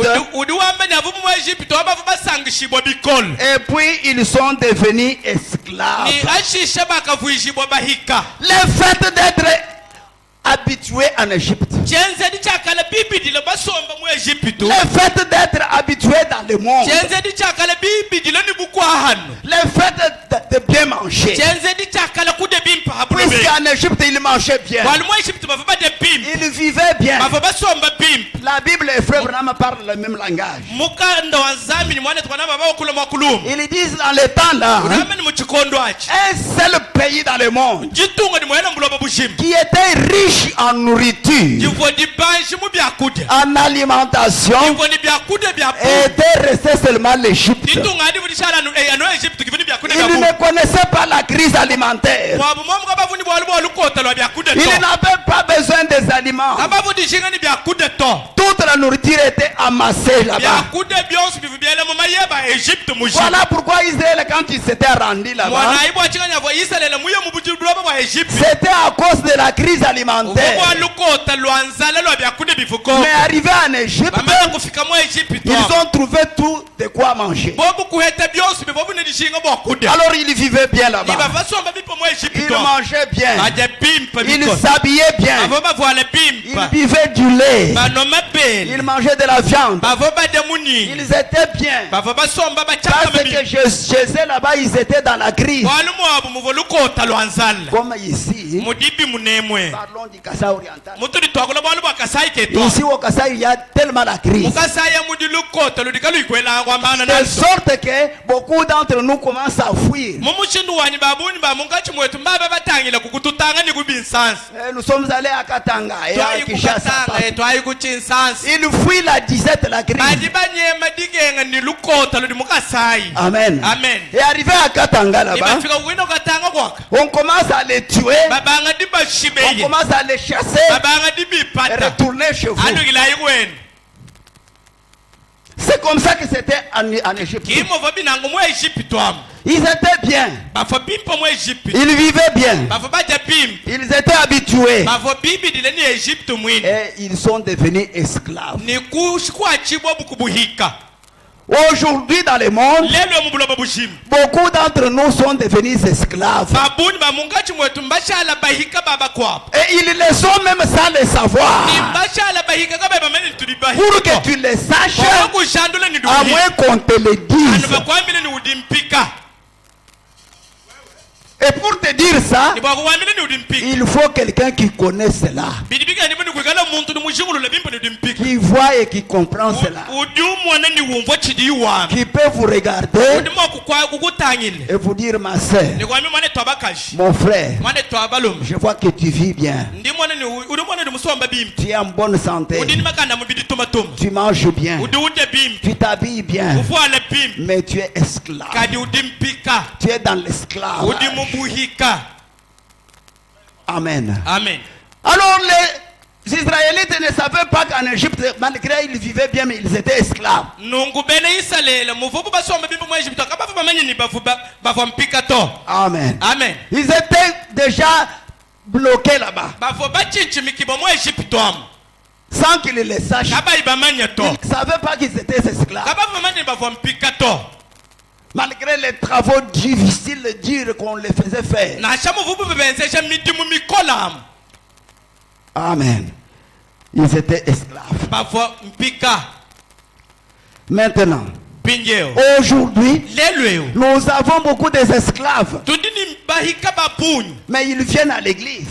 Et puis ils sont devenus esclaves. Le fait d'être habitué en Égypte, le fait d'être habitué dans le monde, le fait de bien manger, puisqu'en Égypte il mangeait bien, il vivait bien. La Bible et Frère Branham parlent le même langage. Ils disent dans les temps là, un seul pays dans le monde qui était riche en nourriture, en alimentation, était resté seulement l'Égypte. Ils ne connaissaient pas la crise alimentaire. Ils n'avaient pas besoin des aliments. Toute la nourriture était amassée là-bas. Voilà pourquoi Israël, quand il s'était rendu là-bas, c'était à cause de la crise alimentaire. Mais arrivé en Égypte, ils ont trouvé tout de quoi manger. Alors ils vivaient bien là-bas. Ils mangeaient bien. Ils s'habillaient bien. Ils buvaient du lait. Ils mangeaient de la viande. Ils étaient bien. Parce que chez eux là-bas, ils étaient dans la crise. Comme ici, parlons du Kassai oriental. Ici au Kassai, il y a tellement la crise. De sorte que beaucoup d'entre nous commencent à fuir. Nous sommes allés à Katanga et à Kinshasa. Ils fuient la disette, la crise. Amen.
Amen.
Et arrivé à Katanga là-bas, on commence à les tuer. On commence à les chasser et retourner chez vous. C'est comme ça que c'était en Égypte. Ils étaient bien. Ils vivaient bien. Ils étaient habitués. Et ils sont devenus esclaves. Aujourd'hui dans le monde, beaucoup d'entre nous sont devenus esclaves. Et ils le sont même sans le savoir. Pour que tu le saches, à moins qu'on te le dise. Et pour te dire ça, il faut quelqu'un qui connaît cela, qui voit et qui comprend cela, qui peut vous regarder et vous dire: ma soeur, mon frère, je vois que tu vis bien, tu es en bonne santé, tu manges bien, tu t'habilles bien, mais tu es esclave, tu es dans l'esclavage. Amen.
Amen.
Alors les Israélites ne savaient pas qu'en Égypte, malgré ils vivaient bien, mais ils étaient esclaves. Amen.
Amen.
Ils étaient déjà bloqués là-bas. Sans qu'ils le sachent. Ils ne savaient pas qu'ils étaient esclaves. Malgré les travaux difficiles, durs qu'on les faisait faire. Amen. Ils étaient esclaves. Maintenant, aujourd'hui, nous avons beaucoup d'esclaves. Mais ils viennent à l'église.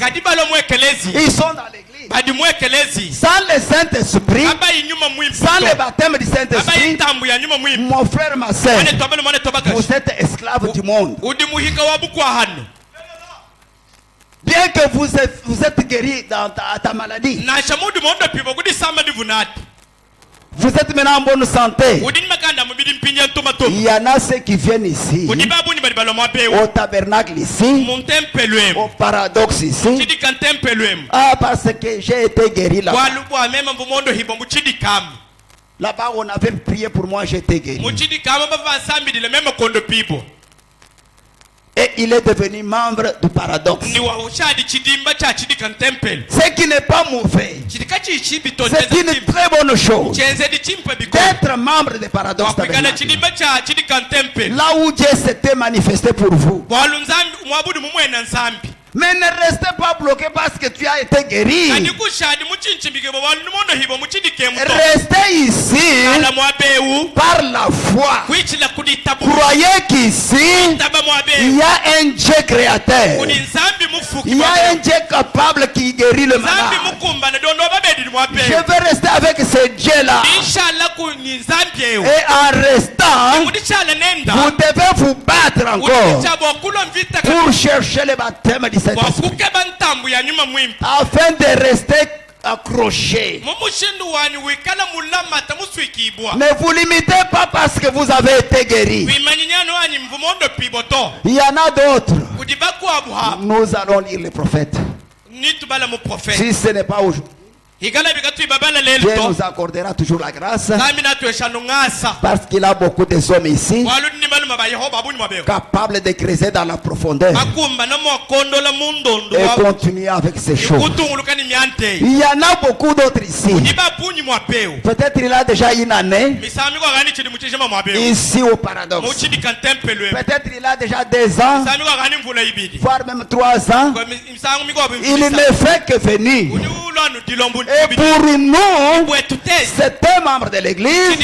Ils sont dans l'église. Sans le Saint-Esprit, sans le baptême du Saint-Esprit, mon frère, ma soeur, vous êtes esclaves du monde. Bien que vous êtes guéri dans ta maladie, vous êtes maintenant en bonne santé. Il y en a ceux qui viennent ici, au tabernacle ici, au paradoxe ici. Ah, parce que j'ai été guéri là-bas. Là-bas, on avait prié pour moi, j'ai été guéri. Et il est devenu membre du paradoxe. Ce qui n'est pas mauvais. C'est une très bonne chose d'être membre du paradoxe. Là où Dieu s'était manifesté pour vous. Mais ne restez pas bloqué parce que tu as été guéri. Restez ici par la foi. Croyez qu'ici, il y a un Dieu créateur. Il y a un Dieu capable qui guérit le malade. Je vais rester avec ce Dieu-là. Et en restant, vous devez vous battre encore pour chercher le baptême du Saint-Esprit, afin de rester accroché. Ne vous limitez pas parce que vous avez été guéri. Il y en a d'autres. Nous allons lire les prophètes. Si ce n'est pas aujourd'hui, Dieu nous accordera toujours la grâce, parce qu'il a beaucoup de hommes ici capables de creuser dans la profondeur et continuer avec ces choses. Il y en a beaucoup d'autres ici. Peut-être il a déjà une année ici au paradoxe. Peut-être il a déjà 2 ans, voire même 3 ans. Il ne fait que venir. Et pour nous, c'est un membre de l'église,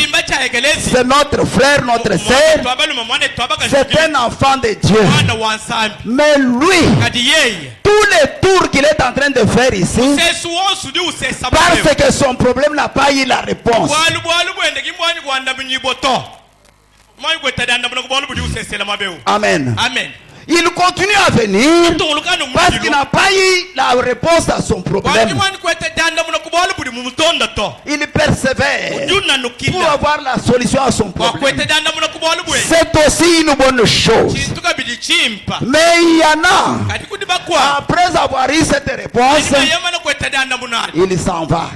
c'est notre frère, notre sœur, c'est un enfant de Dieu. Mais lui, tous les tours qu'il est en train de faire ici, parce que son problème n'a pas eu la réponse. Amen.
Amen.
Il continue à venir parce qu'il n'a pas eu la réponse à son problème. Il persévère pour avoir la solution à son problème. C'est aussi une bonne chose. Mais il y en a, après avoir eu cette réponse, il s'en va.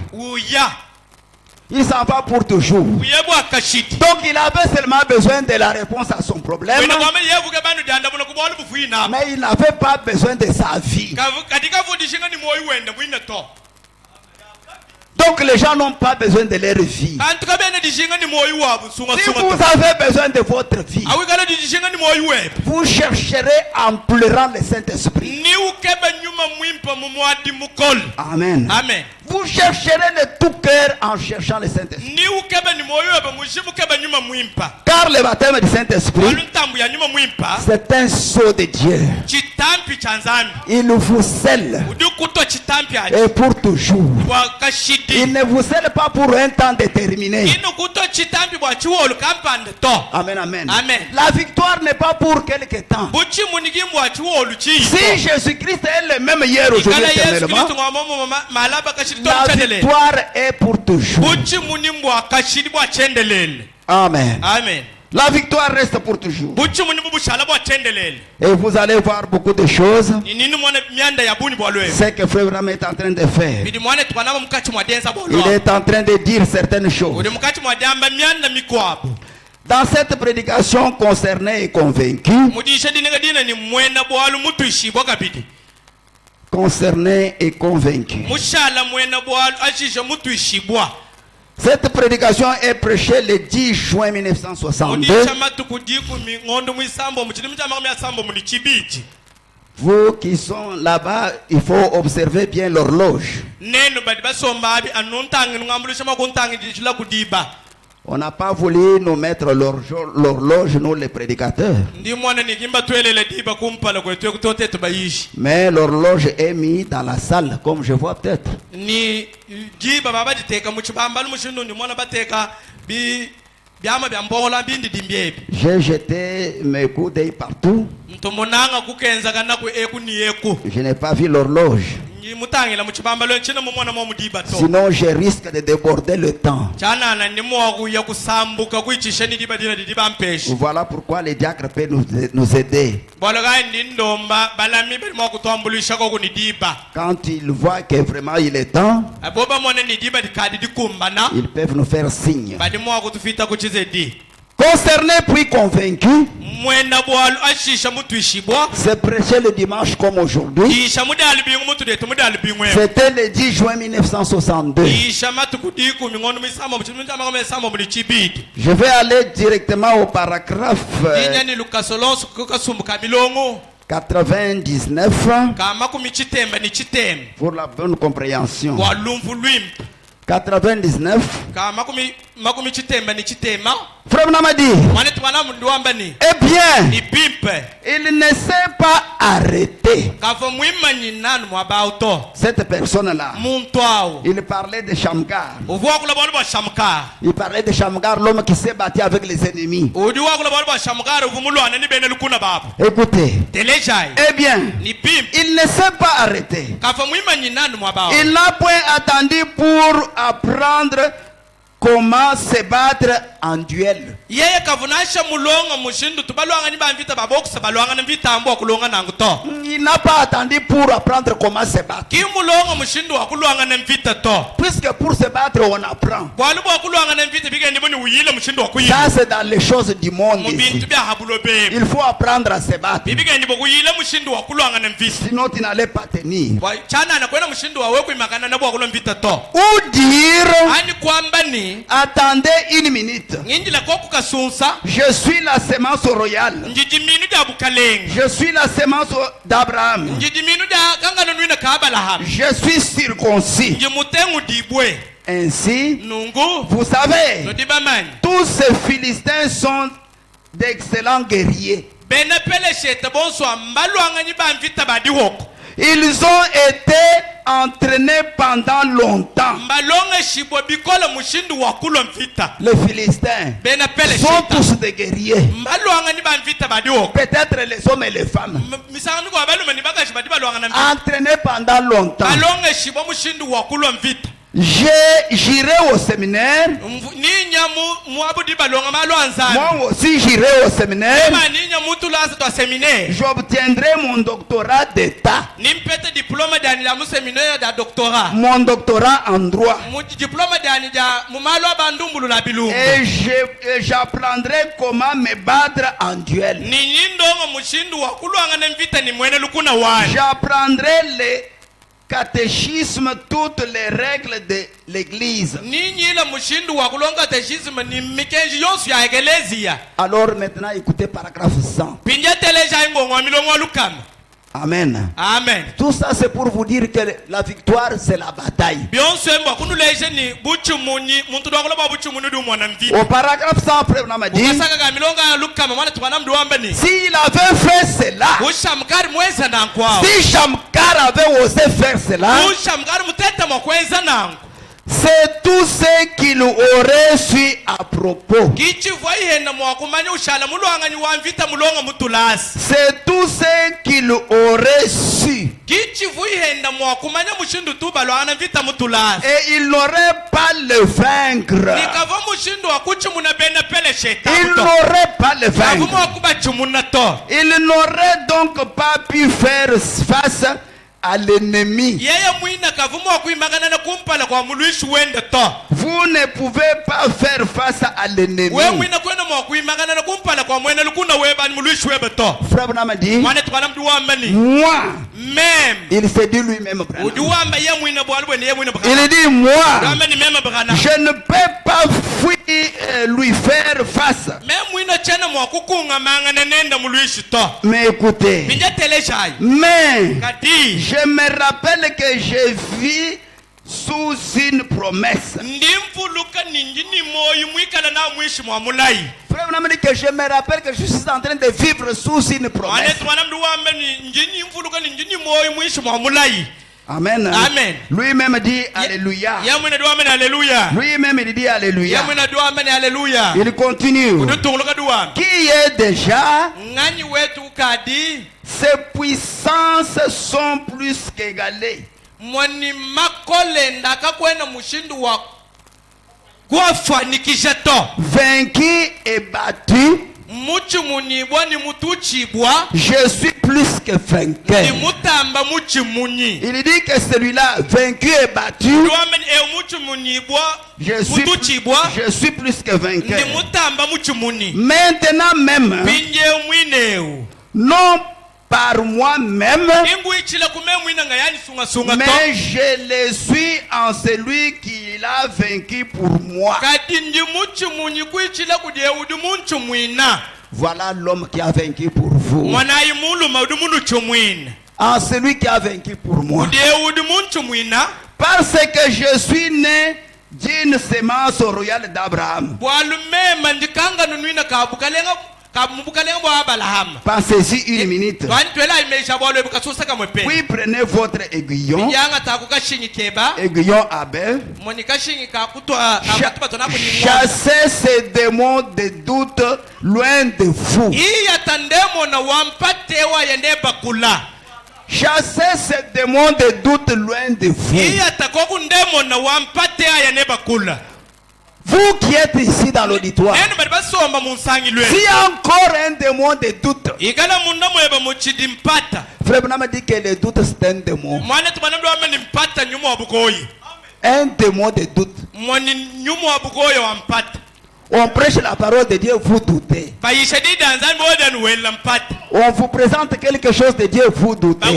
Il s'en va pour toujours. Donc il avait seulement besoin de la réponse à son problème. Mais il n'avait pas besoin de sa vie. Donc les gens n'ont pas besoin de leur vie. Si vous avez besoin de votre vie, vous chercherez en pleurant le Saint-Esprit. Amen.
Amen.
Vous chercherez de tout cœur en cherchant le Saint-Esprit. Car le baptême du Saint-Esprit, c'est un sceau de Dieu. Il vous scelle et pour toujours. Il ne vous scelle pas pour un temps déterminé. Amen, amen.
Amen.
La victoire n'est pas pour quelque temps. Si Jésus-Christ est le même hier, aujourd'hui, éternellement, la victoire est pour toujours. Amen.
Amen.
La victoire reste pour toujours. Et vous allez voir beaucoup de choses. C'est que Frère Branham est en train de faire. Il est en train de dire certaines choses. Dans cette prédication concernée et convaincue, concerné et convaincu. Cette prédication est prêchée le 10 juin 1962. Vous qui sont là-bas, il faut observer bien l'horloge. On n'a pas voulu nous mettre l'horloge, nous les prédicateurs. Mais l'horloge est mise dans la salle, comme je vois peut-être. J'ai jeté mes coups d'œil partout. Je n'ai pas vu l'horloge. Sinon je risque de déborder le temps. Voilà pourquoi les diacres peuvent nous aider. Quand ils voient que vraiment il est temps, ils peuvent nous faire signe. Concerné puis convaincu, c'est prêché le dimanche comme aujourd'hui. C'était le 10 juin 1962. Je vais aller directement au paragraphe 99 pour la bonne compréhension. 99. Frère Branham dit, eh bien, il ne s'est pas arrêté. Cette personne-là, il parlait de Shamgar. Il parlait de Shamgar, l'homme qui s'est battu avec les ennemis. Écoutez, eh bien, il ne s'est pas arrêté. Il n'a point attendu pour apprendre comment se battre en duel. Il n'a pas attendu pour apprendre comment se battre. Puisque pour se battre on apprend. Ça c'est dans les choses du monde ici. Il faut apprendre à se battre. Sinon tu n'allais pas tenir. Ou dire, attendez une minute. Je suis la sémence royale. Je suis la sémence d'Abraham. Je suis circoncis. Ainsi, vous savez, tous ces Philistins sont d'excellents guerriers. Ils ont été entraînés pendant longtemps. Les Philistins sont tous des guerriers. Peut-être les hommes et les femmes. Entraînés pendant longtemps. J'irai au séminaire. Moi aussi j'irai au séminaire. J'obtiendrai mon doctorat d'état. Mon doctorat en droit. Et j'apprendrai comment me battre en duel. J'apprendrai les catéchisme, toutes les règles de l'église. Alors maintenant écoutez paragraphe 100. Amen.
Amen.
Tout ça c'est pour vous dire que la victoire c'est la bataille. Au paragraphe 100 après on m'a dit, s'il avait fait cela, si Shamgar avait osé faire cela, c'est tout ce qu'il aurait su à propos. C'est tout ce qu'il aurait su. Et il n'aurait pas le vaincre. Il n'aurait pas le vaincre. Il n'aurait donc pas pu faire face à l'ennemi. Vous ne pouvez pas faire face à l'ennemi. Frère Branham a dit, moi, même, il s'est dit lui-même, il dit, moi, je ne peux pas lui faire face. Mais écoutez, mais je me rappelle que je vis sous une promesse. Frère, on dit que je me rappelle que je suis en train de vivre sous une promesse. Amen.
Amen.
Lui-même dit Alléluia. Lui-même il dit Alléluia. Il continue. Qui est déjà, ses puissances sont plus qu'égalées. Vaincu et battu, je suis plus que vainqueur. Il dit que celui-là, vaincu et battu, je suis plus que vainqueur. Maintenant même, non par moi-même, mais je le suis en celui qui l'a vaincu pour moi. Voilà l'homme qui a vaincu pour vous. En celui qui a vaincu pour moi. Parce que je suis né d'une sémence royale d'Abraham. Pensez-y une minute. Puis prenez votre aiguillon. Aiguillon Abel. Chassez ces démons de doute loin de vous. Chassez ces démons de doute loin de vous. Vous qui êtes ici dans l'auditoire, s'il y a encore un démon de doute, Frère Branham dit que le doute c'est un démon. Un démon de doute. On prêche la parole de Dieu, vous doutez. On vous présente quelque chose de Dieu, vous doutez.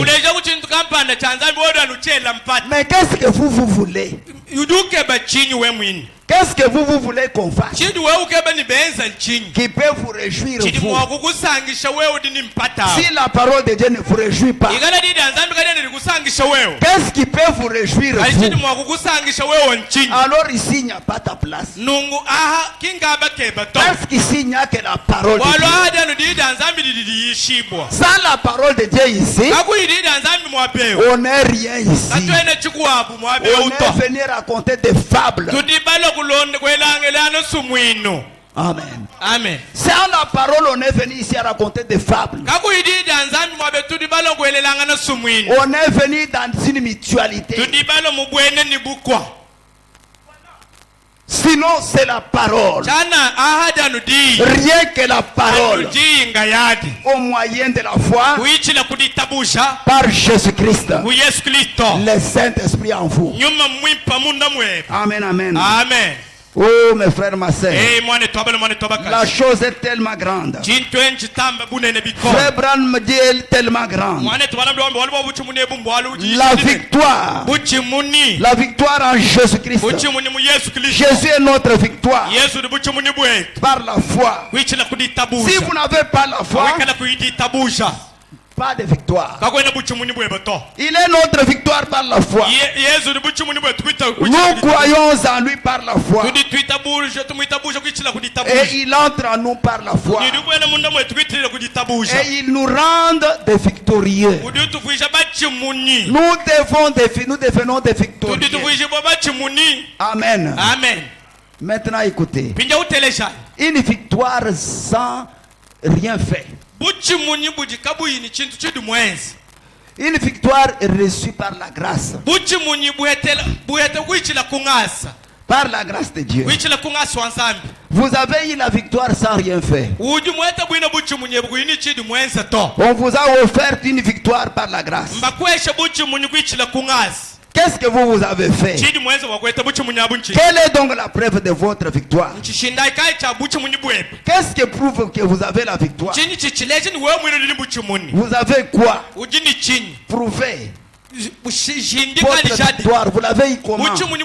Mais qu'est-ce que vous voulez? Qu'est-ce que vous voulez qu'on fasse qui peut vous réjouir vous? Si la parole de Dieu ne vous réjouit pas, qu'est-ce qui peut vous réjouir vous? Alors ici il n'y a pas ta place. Parce qu'ici il n'y a que la parole de Dieu. Sans la parole de Dieu ici, on n'est rien ici. On est venu raconter des fables. Amen.
Amen.
Sans la parole, on est venu ici à raconter des fables. On est venu dans une mutualité. Sinon, c'est la parole. Rien que la parole. Au moyen de la foi. Par Jésus-Christ. Le Saint-Esprit en vous. Amen, amen.
Amen.
Oh mes frères, ma sœur, la chose est tellement grande. Frère Branham me dit elle est tellement grande. La victoire en Jésus-Christ. Jésus est notre victoire. Par la foi. Si vous n'avez pas la foi, pas de victoire. Il est notre victoire par la foi. Nous croyons en lui par la foi. Et il entre en nous par la foi. Et il nous rend des victorieux. Nous devenons des victorieux. Amen.
Amen.
Maintenant écoutez. Une victoire sans rien faire. Une victoire reçue par la grâce. Par la grâce de Dieu. Vous avez eu la victoire sans rien faire. On vous a offert une victoire par la grâce. Qu'est-ce que vous avez fait? Quelle est donc la preuve de votre victoire? Qu'est-ce qui prouve que vous avez la victoire? Vous avez quoi? Prouver votre victoire. Vous l'avez eu comment? Qui vous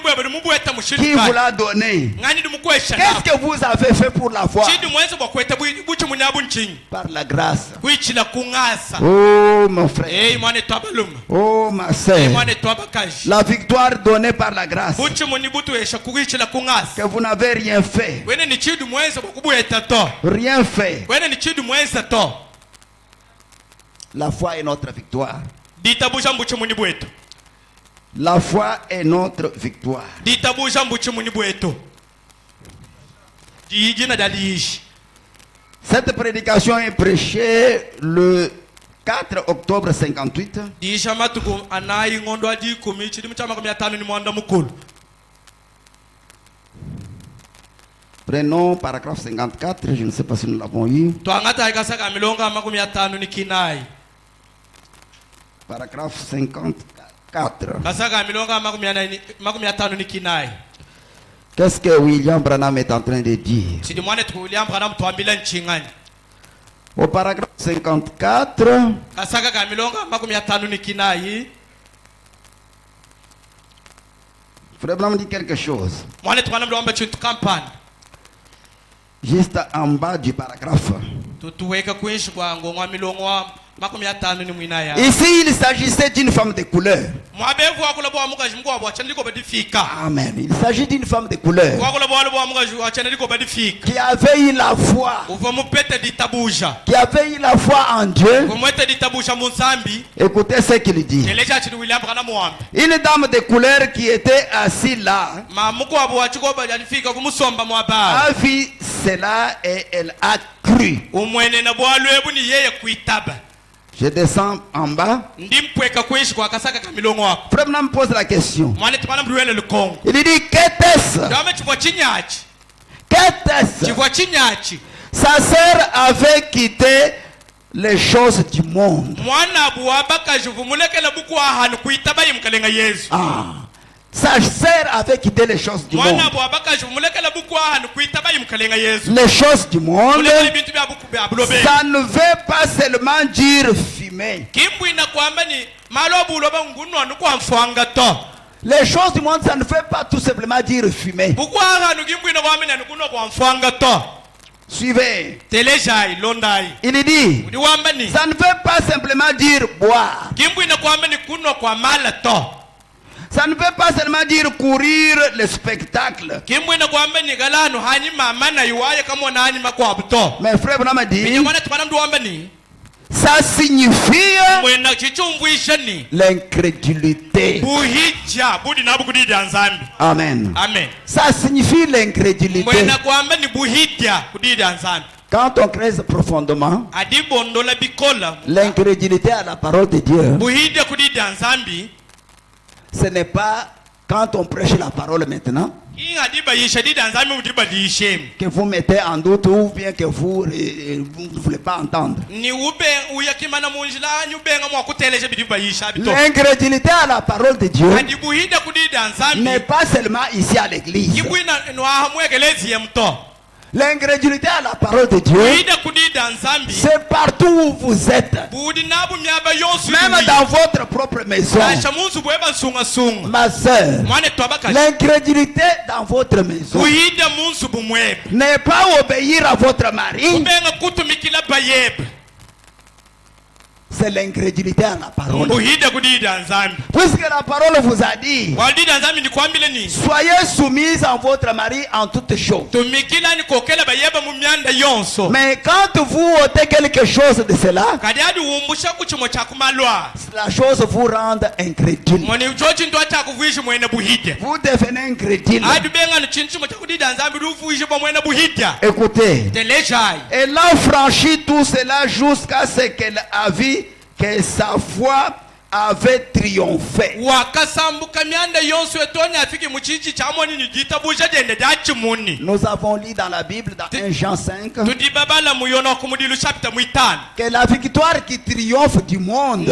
l'a donné? Qu'est-ce que vous avez fait pour la foi? Par la grâce. Oh mon frère. Oh ma soeur. La victoire donnée par la grâce. Que vous n'avez rien fait. Rien fait. La foi est notre victoire. La foi est notre victoire. Cette prédication est prêchée le 4 octobre 58. Prenons paragraphe 54, je ne sais pas si nous l'avons eu. Paragraphe 54. Qu'est-ce que William Branham est en train de dire? Au paragraphe 54, Frère Branham dit quelque chose. Juste en bas du paragraphe. Ici, il s'agissait d'une femme de couleur. Amen. Il s'agit d'une femme de couleur qui avait eu la foi. Qui avait eu la foi en Dieu. Écoutez ce qu'il dit. Une dame de couleur qui était assise là a vu cela et elle a cru. Je descends en bas. Frère me pose la question. Il dit qu'est-ce? Qu'est-ce? Sa sœur avait quitté les choses du monde. Sa sœur avait quitté les choses du monde. Les choses du monde, ça ne veut pas seulement dire fumer. Les choses du monde, ça ne veut pas tout simplement dire fumer. Suivez. Il dit, ça ne veut pas simplement dire boire. Ça ne veut pas seulement dire courir le spectacle. Mais frère Branham dit, ça signifie l'incrédulité. Amen.
Amen.
Ça signifie l'incrédulité. Quand on creuse profondément l'incrédulité à la parole de Dieu, ce n'est pas quand on prêche la parole maintenant. que vous mettez en doute ou bien que vous ne voulez pas entendre. L'incrédulité à la parole de Dieu n'est pas seulement ici à l'église. L'incrédulité à la parole de Dieu, c'est partout où vous êtes. Même dans votre propre maison. Ma soeur, l'incrédulité dans votre maison n'est pas obéir à votre mari. C'est l'incrédulité à la parole. Puisque la parole vous a dit, soyez soumis à votre mari en toutes choses. Mais quand vous ôtez quelque chose de cela, la chose vous rend incrédule. Vous devenez incrédule. Écoutez, elle a franchi tout cela jusqu'à ce qu'elle a vu que sa foi avait triomphé. Nous avons lu dans la Bible, dans 1 Jean 5, que la victoire qui triomphe du monde,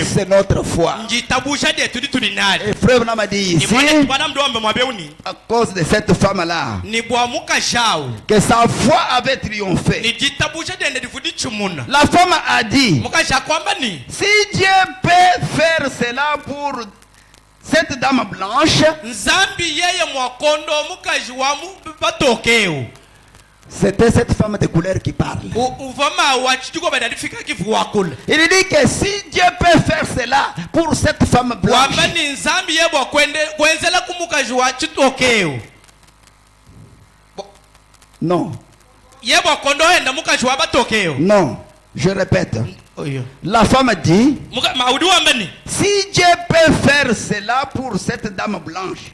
c'est notre foi. Et frère m'a dit ici, à cause de cette femme-là, que sa foi avait triomphé. La femme a dit, si Dieu peut faire cela pour cette dame blanche, c'était cette femme de couleur qui parle. Il dit que si Dieu peut faire cela pour cette femme blanche, non. Non, je répète. La femme dit, si Dieu peut faire cela pour cette dame blanche,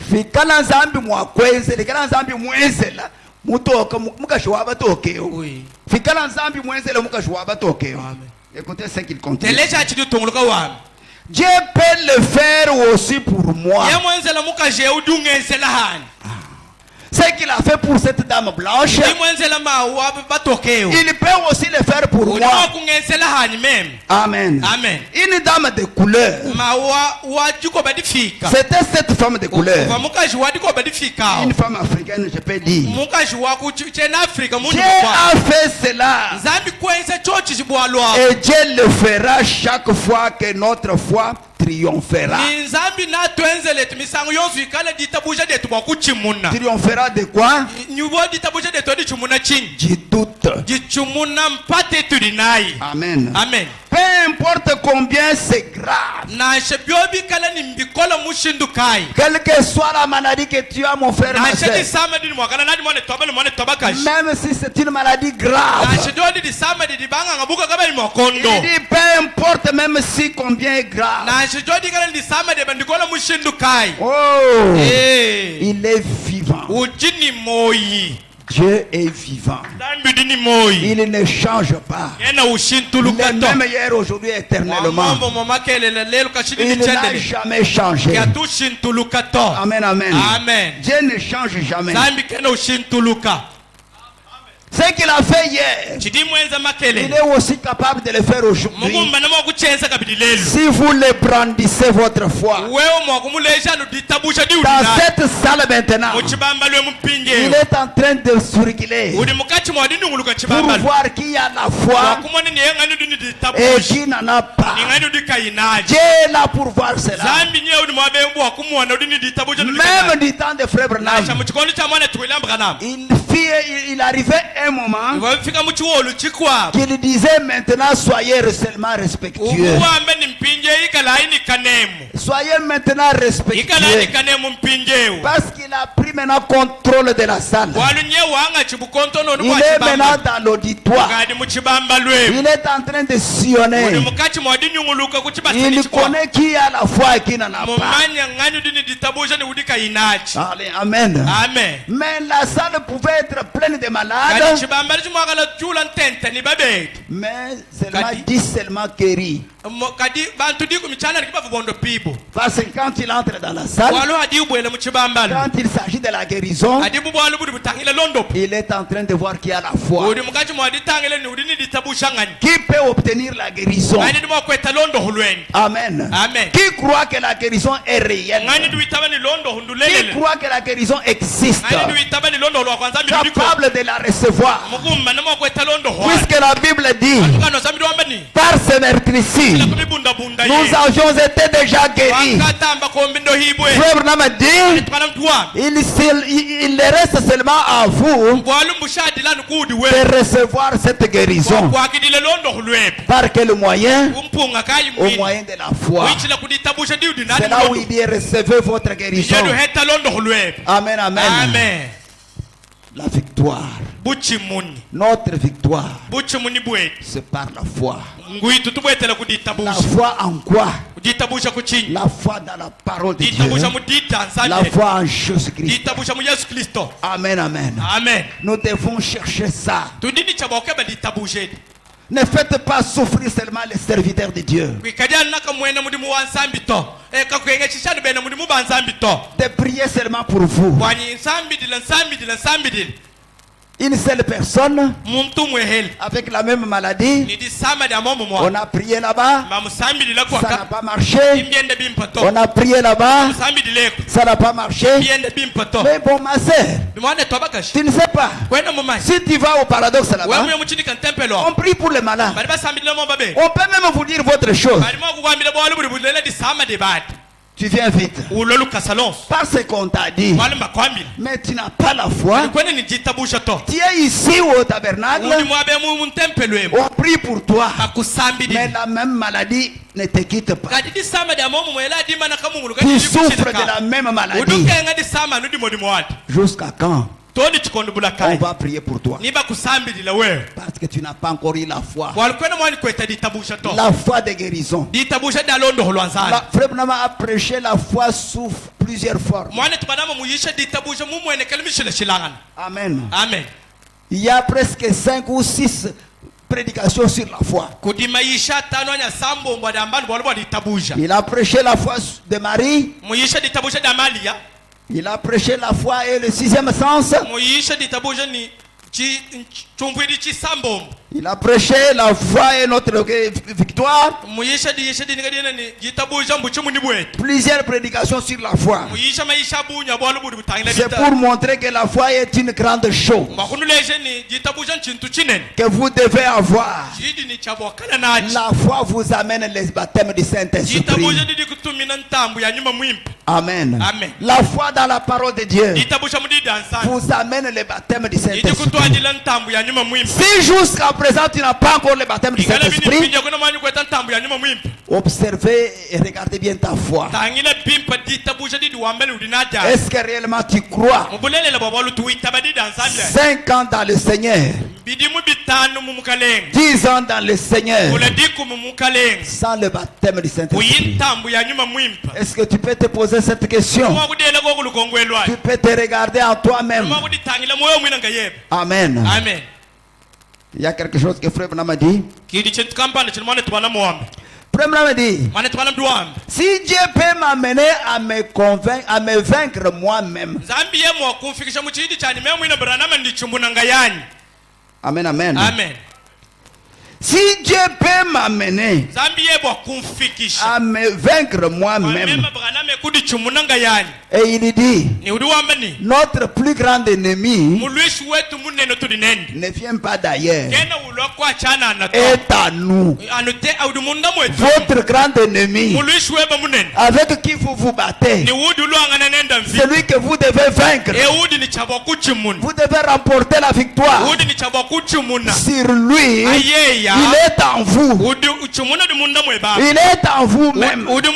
fikana zambi mwakweze likana zambi mwezela mutoka mukashwa batokeo fikana zambi mwezela mukashwa batokeo. Écoutez ce qu'il continue. Dieu peut le faire aussi pour moi. Ce qu'il a fait pour cette dame blanche, il peut aussi le faire pour moi. Amen. Amen. Une dame de couleur. C'était cette femme de couleur. Une femme africaine, je peux dire. Dieu a fait cela. Et Dieu le fera chaque fois que notre foi triomphera. Triomphera de quoi? Du doute. Amen. Amen. Peu importe combien c'est grave, quelle que soit la maladie que tu as, mon frère, ma soeur, même si c'est une maladie grave, il dit peu importe même si combien est grave, oh, il est vivant. Dieu est vivant. Il ne change pas. Il est même hier, aujourd'hui, éternellement. Il n'a jamais changé. Amen, amen. Dieu ne change jamais. Ce qu'il a fait hier, il est aussi capable de le faire aujourd'hui. Si vous le brandissez votre foi dans cette salle maintenant, il est en train de circuler pour voir qui a la foi et qui n'en a pas. Dieu est là pour voir cela. Même du temps de frère Branham, il arrivait un moment qu'il disait maintenant soyez seulement respectueux. Soyez maintenant respectueux. Parce qu'il a pris maintenant contrôle de la salle. Il est maintenant dans l'auditoire. Il est en train de sillonner. Il connaît qui a la foi et qui n'en a pas. Allez, amen. Mais la salle pouvait être pleine de malades. Mais seulement 10 seulement guéris. Parce que quand il entre dans la salle, quand il s'agit de la guérison, il est en train de voir qu'il y a la foi. Qui peut obtenir la guérison? Amen.
Amen.
Qui croit que la guérison est réelle? Qui croit que la guérison existe? Capable de la recevoir. Puisque la Bible dit, par ce meurtre-ci, nous avions été déjà guéris. Frère Branham dit, il reste seulement à vous de recevoir cette guérison. Par quel moyen? Au moyen de la foi. C'est là où il dit, recevez votre guérison. Amen, amen.
Amen.
La victoire. Notre victoire, c'est par la foi. La foi en quoi? La foi dans la parole de Dieu. La foi en Jésus-Christ. Amen, amen.
Amen.
Nous devons chercher ça. Ne faites pas souffrir seulement les serviteurs de Dieu. De prier seulement pour vous. Une seule personne avec la même maladie, on a prié là-bas, ça n'a pas marché. On a prié là-bas, ça n'a pas marché. Mais bon, ma soeur, tu ne sais pas, si tu vas au paradoxe là-bas, on prie pour les malades. On peut même vous dire votre chose. Tu viens vite. Parce qu'on t'a dit, mais tu n'as pas la foi. Tu es ici au tabernacle, on prie pour toi, mais la même maladie ne te quitte pas. Tu souffres de la même maladie. Jusqu'à quand on va prier pour toi? Parce que tu n'as pas encore eu la foi. La foi de guérison. Frère Branham a prêché la foi sous plusieurs formes. Amen.
Amen.
Il y a presque 5 ou 6 prédications sur la foi. Il a prêché la foi de Marie. Il a prêché la foi et le 6e sens. Il a prêché la foi et notre victoire. Plusieurs prédications sur la foi. C'est pour montrer que la foi est une grande chose que vous devez avoir. La foi vous amène les baptêmes du Saint-Esprit. Amen.
Amen.
La foi dans la parole de Dieu vous amène les baptêmes du Saint-Esprit. Si jusqu'à présent tu n'as pas encore le baptême du Saint-Esprit, observez et regardez bien ta foi. Est-ce que réellement tu crois? 5 ans dans le Seigneur, 10 ans dans le Seigneur, sans le baptême du Saint-Esprit. Est-ce que tu peux te poser cette question? Tu peux te regarder en toi-même. Amen.
Amen.
Il y a quelque chose que Frère Branham a dit. Frère Branham dit, si Dieu peut m'amener à me convaincre, à me vaincre moi-même. Amen, amen.
Amen.
Si Dieu peut m'amener à me vaincre moi-même, et il dit, notre plus grand ennemi ne vient pas d'ailleurs, est à nous. Votre grand ennemi, avec qui vous vous battez, celui que vous devez vaincre, vous devez remporter la victoire sur lui. Il est en vous. Il est en vous-même. Votre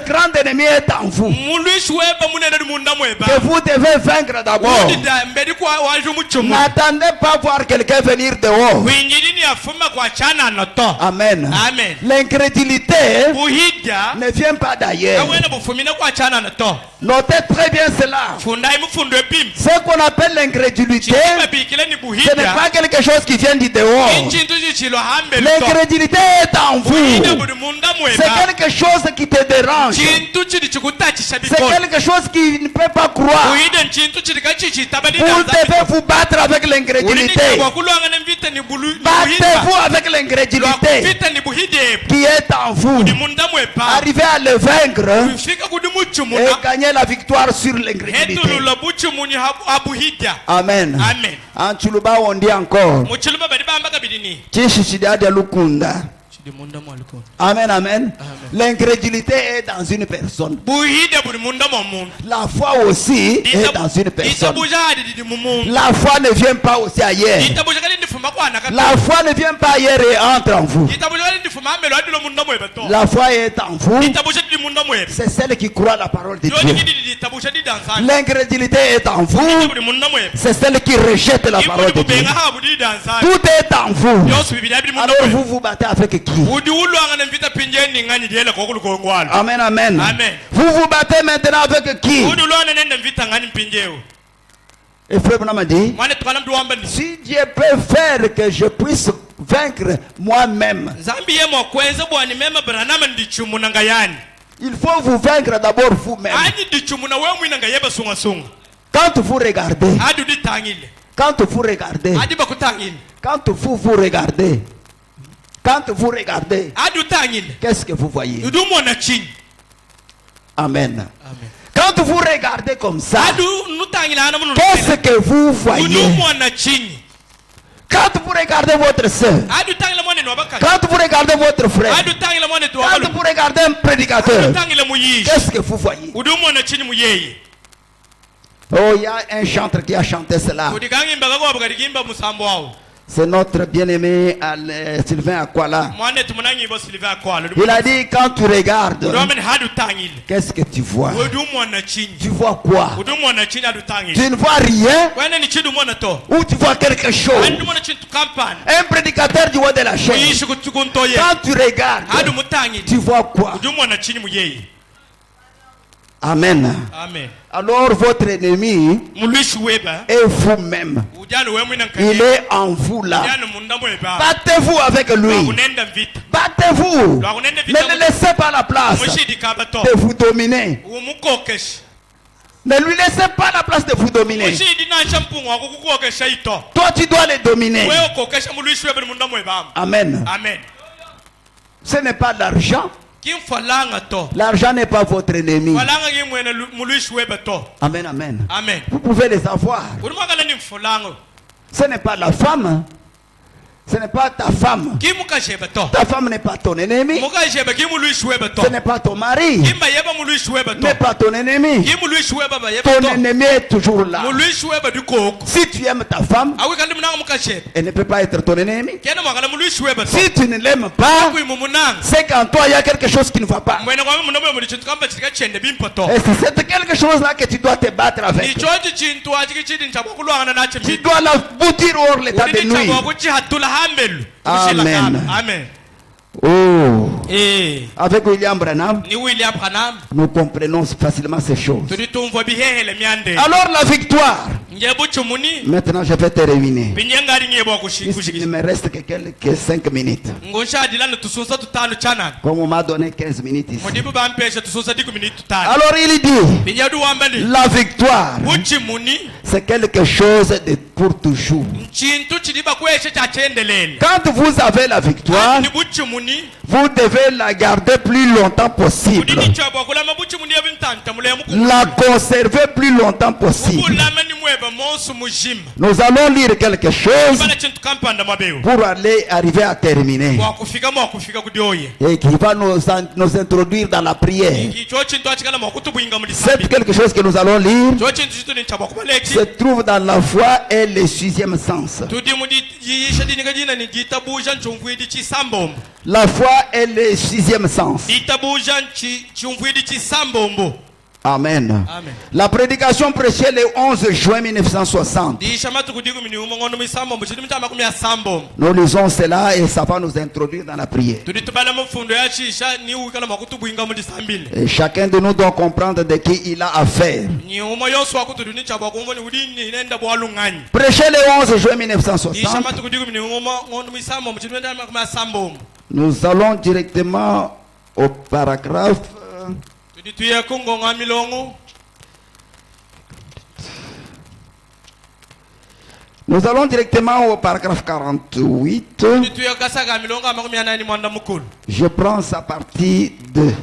grand ennemi est en vous. Que vous devez vaincre d'abord. N'attendez pas voir quelqu'un venir dehors. Amen. L'incrédulité ne vient pas d'ailleurs. Notez très bien cela. Ce qu'on appelle l'incrédulité, ce n'est pas quelque chose qui vient du dehors. L'incrédulité est en vous. C'est quelque chose qui te dérange. C'est quelque chose qui ne peut pas croire. Vous devez vous battre avec l'incrédulité. Battez-vous avec l'incrédulité qui est en vous. Arrivez à le vaincre et gagner la victoire sur l'incrédulité. Amen. En Chuluba on dit encore Chishishida de Lukunda. Amen, amen. L'incrédulité est dans une personne. La foi aussi est dans une personne. La foi ne vient pas aussi ailleurs. La foi ne vient pas ailleurs et entre en vous. La foi est en vous. C'est celle qui croit la parole de Dieu. L'incrédulité est en vous. C'est celle qui rejette la parole de Dieu. Tout est en vous. Alors vous vous battez avec qui? Amen, amen. Vous vous battez maintenant avec qui? Et frère Branham a dit, si Dieu peut faire que je puisse vaincre moi-même, il faut vous vaincre d'abord vous-même. Quand vous regardez, qu'est-ce que vous voyez? Amen. Quand vous regardez comme ça, qu'est-ce que vous voyez? Quand vous regardez votre soeur, quand vous regardez votre frère, quand vous regardez un prédicateur, qu'est-ce que vous voyez? Oh, il y a un chanteur qui a chanté cela. C'est notre bien-aimé Sylvain Akwala. Il a dit, quand tu regardes, qu'est-ce que tu vois? Tu vois quoi? Tu ne vois rien ou tu vois quelque chose? Un prédicateur du haut de la chaise. Quand tu regardes, tu vois quoi? Amen. Alors votre ennemi est vous-même. Il est en vous là. Battez-vous avec lui. Battez-vous. Ne laissez pas la place de vous dominer. Ne lui laissez pas la place de vous dominer. Toi tu dois les dominer. Amen. Ce n'est pas l'argent. L'argent n'est pas votre ennemi. Amen, amen. Vous pouvez les avoir. Ce n'est pas la femme. Ce n'est pas ta femme. Ta femme n'est pas ton ennemi. Ce n'est pas ton mari. N'est pas ton ennemi. Ton ennemi est toujours là. Si tu aimes ta femme, elle ne peut pas être ton ennemi. Si tu ne l'aimes pas, c'est qu'en toi il y a quelque chose qui ne va pas. Et c'est quelque chose là que tu dois te battre avec. Tu dois l'aboutir hors l'état de nuit. Amen. Oh. Avec William Branham, nous comprenons facilement ces choses. Alors la victoire. Maintenant je vais terminer. Il ne me reste que 5 minutes. Comme on m'a donné 15 minutes ici. Alors il dit, la victoire, c'est quelque chose de pour toujours. Quand vous avez la victoire, vous devez la garder plus longtemps possible. La conserver plus longtemps possible. Nous allons lire quelque chose pour arriver à terminer. Et qui va nous introduire dans la prière. C'est quelque chose que nous allons lire se trouve dans la foi et le 6e sens. La foi est le 6e sens. Amen.
Amen.
La prédication prêchée le 11 juin 1960. Nous lisons cela et ça va nous introduire dans la prière. Et chacun de nous doit comprendre de qui il a affaire. Prêché le 11 juin 1960. Nous allons directement au paragraphe. Nous allons directement au paragraphe 48. Je prends sa partie 2.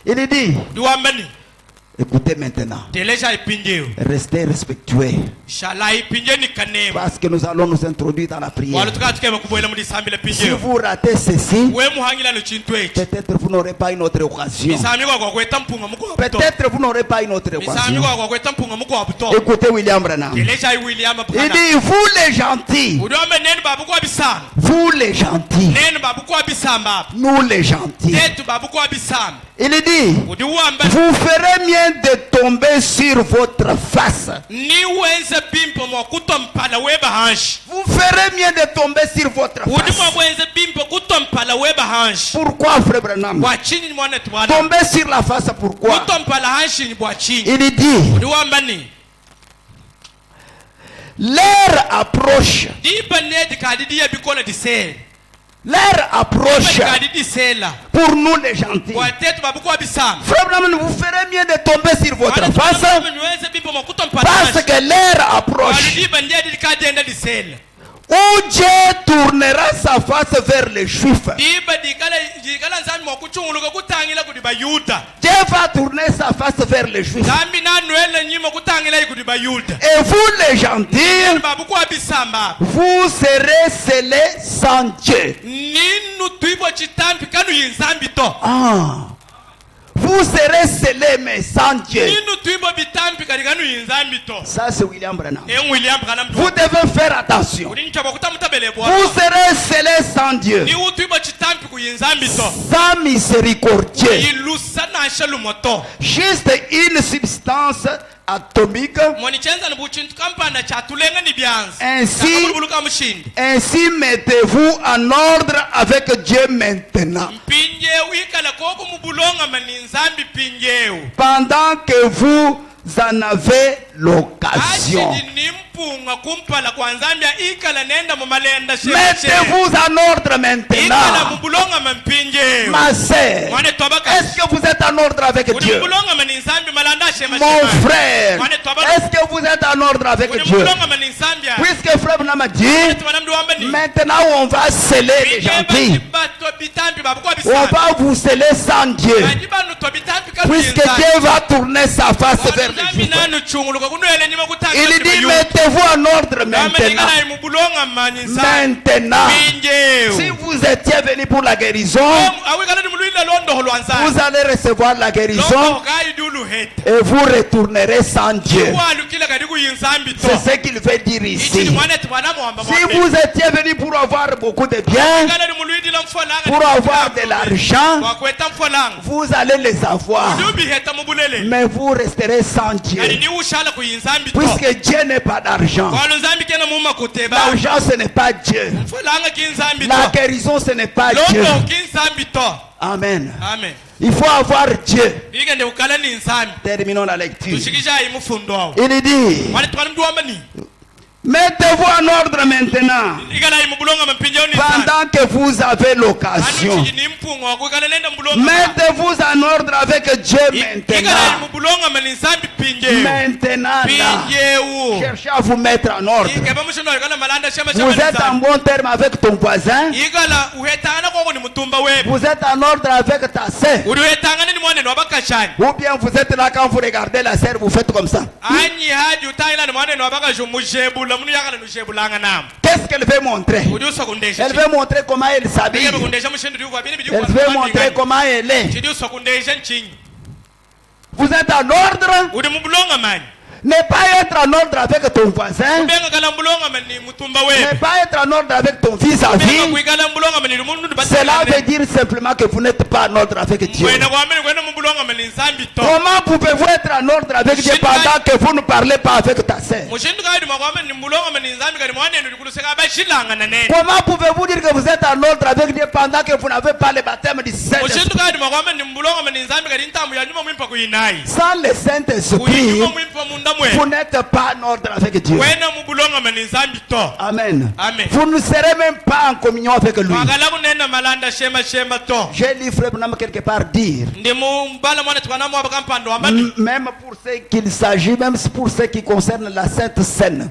Il est dit, écoutez maintenant, restez respectueux, parce que nous allons nous introduire dans la prière. Si vous ratez ceci, peut-être vous n'aurez pas une autre occasion. Peut-être vous n'aurez pas une autre occasion. Écoutez William Branham. Il dit, vous les gentils, vous les gentils, nous les gentils. Il dit, vous ferez mieux de tomber sur votre face. Vous ferez mieux de tomber sur votre face. Pourquoi, frère Branham? Tomber sur la face, pourquoi? Il dit, l'heure approche. L'heure approche pour nous les gentils. Frère Branham, vous ferez mieux de tomber sur votre face, parce que l'heure approche où Dieu tournera sa face vers les Juifs. Dieu va tourner sa face vers les Juifs. Et vous les gentils, vous serez scellés sans Dieu. Vous serez scellés mais sans Dieu. Ça c'est William Branham. Vous devez faire attention. Vous serez scellés sans Dieu, sans miséricordieux. Juste une substance atomique. Ainsi mettez-vous en ordre avec Dieu maintenant, pendant que vous en avez l'occasion. Mettez-vous en ordre maintenant. Ma sœur, est-ce que vous êtes en ordre avec Dieu? Mon frère, est-ce que vous êtes en ordre avec Dieu? Puisque frère m'a dit, maintenant on va sceller les gentils. On va vous sceller sans Dieu, puisque Dieu va tourner sa face vers les Juifs. Il dit, mettez-vous en ordre maintenant. Maintenant, si vous étiez venu pour la guérison, vous allez recevoir la guérison et vous retournerez sans Dieu. C'est ce qu'il veut dire ici. Si vous étiez venu pour avoir beaucoup de biens, pour avoir de l'argent, vous allez les avoir, mais vous resterez sans Dieu, puisque Dieu n'est pas d'argent. L'argent ce n'est pas Dieu. La guérison ce n'est pas Dieu. Amen. Il faut avoir Dieu. Terminons la lecture. Il dit, mettez-vous en ordre maintenant, pendant que vous avez l'occasion. Mettez-vous en ordre avec Dieu maintenant. Maintenant, cherchez à vous mettre en ordre. Vous êtes en bon terme avec ton voisin. Vous êtes en ordre avec ta sœur. Ou bien vous êtes là, quand vous regardez la sœur, vous faites comme ça. Qu'est-ce qu'elle veut montrer? Elle veut montrer comment elle s'habille. Elle veut montrer comment elle est. Vous êtes en ordre, Ne pas être en ordre avec ton voisin. Ne pas être en ordre avec ton vis-à-vis. Cela veut dire simplement que vous n'êtes pas en ordre avec Dieu. Comment pouvez-vous être en ordre avec Dieu pendant que vous ne parlez pas avec ta sœur? Comment pouvez-vous dire que vous êtes en ordre avec Dieu pendant que vous n'avez pas le baptême du Saint-Esprit? Sans le Saint-Esprit, vous n'êtes pas en ordre avec Dieu. Amen. Vous ne serez même pas en communion avec lui. J'ai lu Frère Branham quelque part dire, même pour ce qu'il s'agit, même pour ce qui concerne la Sainte Seine,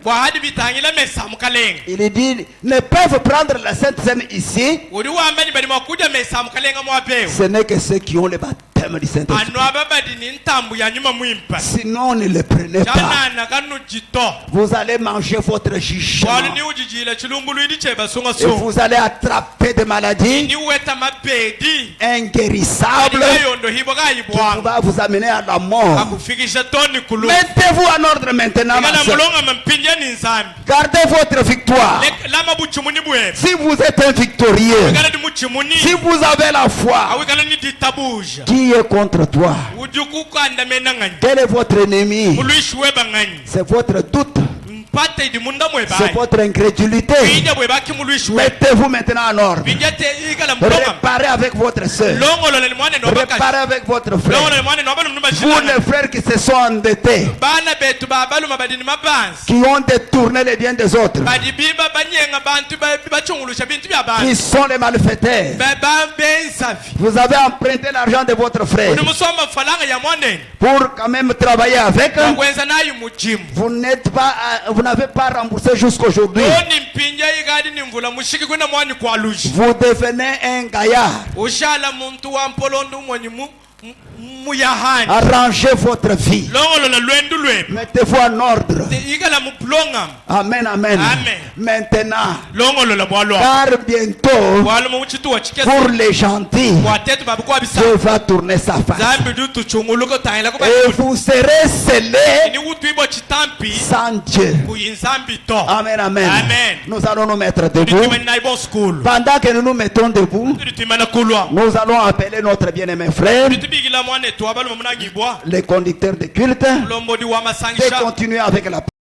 il dit, ne peuvent prendre la Sainte Seine ici, ce n'est que ceux qui ont le baptême du Saint-Esprit. Sinon, ne le prenez pas. Vous allez manger votre jugement. Et vous allez attraper des maladies inguérissables qui va vous amener à la mort. Mettez-vous en ordre maintenant, ma soeur. Gardez votre victoire. Si vous êtes un victorieux, si vous avez la foi, qui est contre toi? Quel est votre ennemi? C'est votre doute. C'est votre incrédulité. Mettez-vous maintenant en ordre. Réparez avec votre soeur. Réparez avec votre frère. Vous les frères qui se sont endettés, qui ont détourné les biens des autres, qui sont les malfaiteurs. Vous avez emprunté l'argent de votre frère pour quand même travailler avec. Vous n'êtes pas, vous n'avez pas remboursé jusqu'aujourd'hui. Vous devenez un gaillard. Arrangez votre vie. Mettez-vous en ordre. Amen, amen. Maintenant, car bientôt, pour les gentils, Dieu va tourner sa face. Et vous serez scellés sans Dieu. Amen, amen. Nous allons nous mettre debout. Pendant que nous nous mettons debout, nous allons appeler notre bien-aimé frère, les conducteurs de culte, de continuer avec la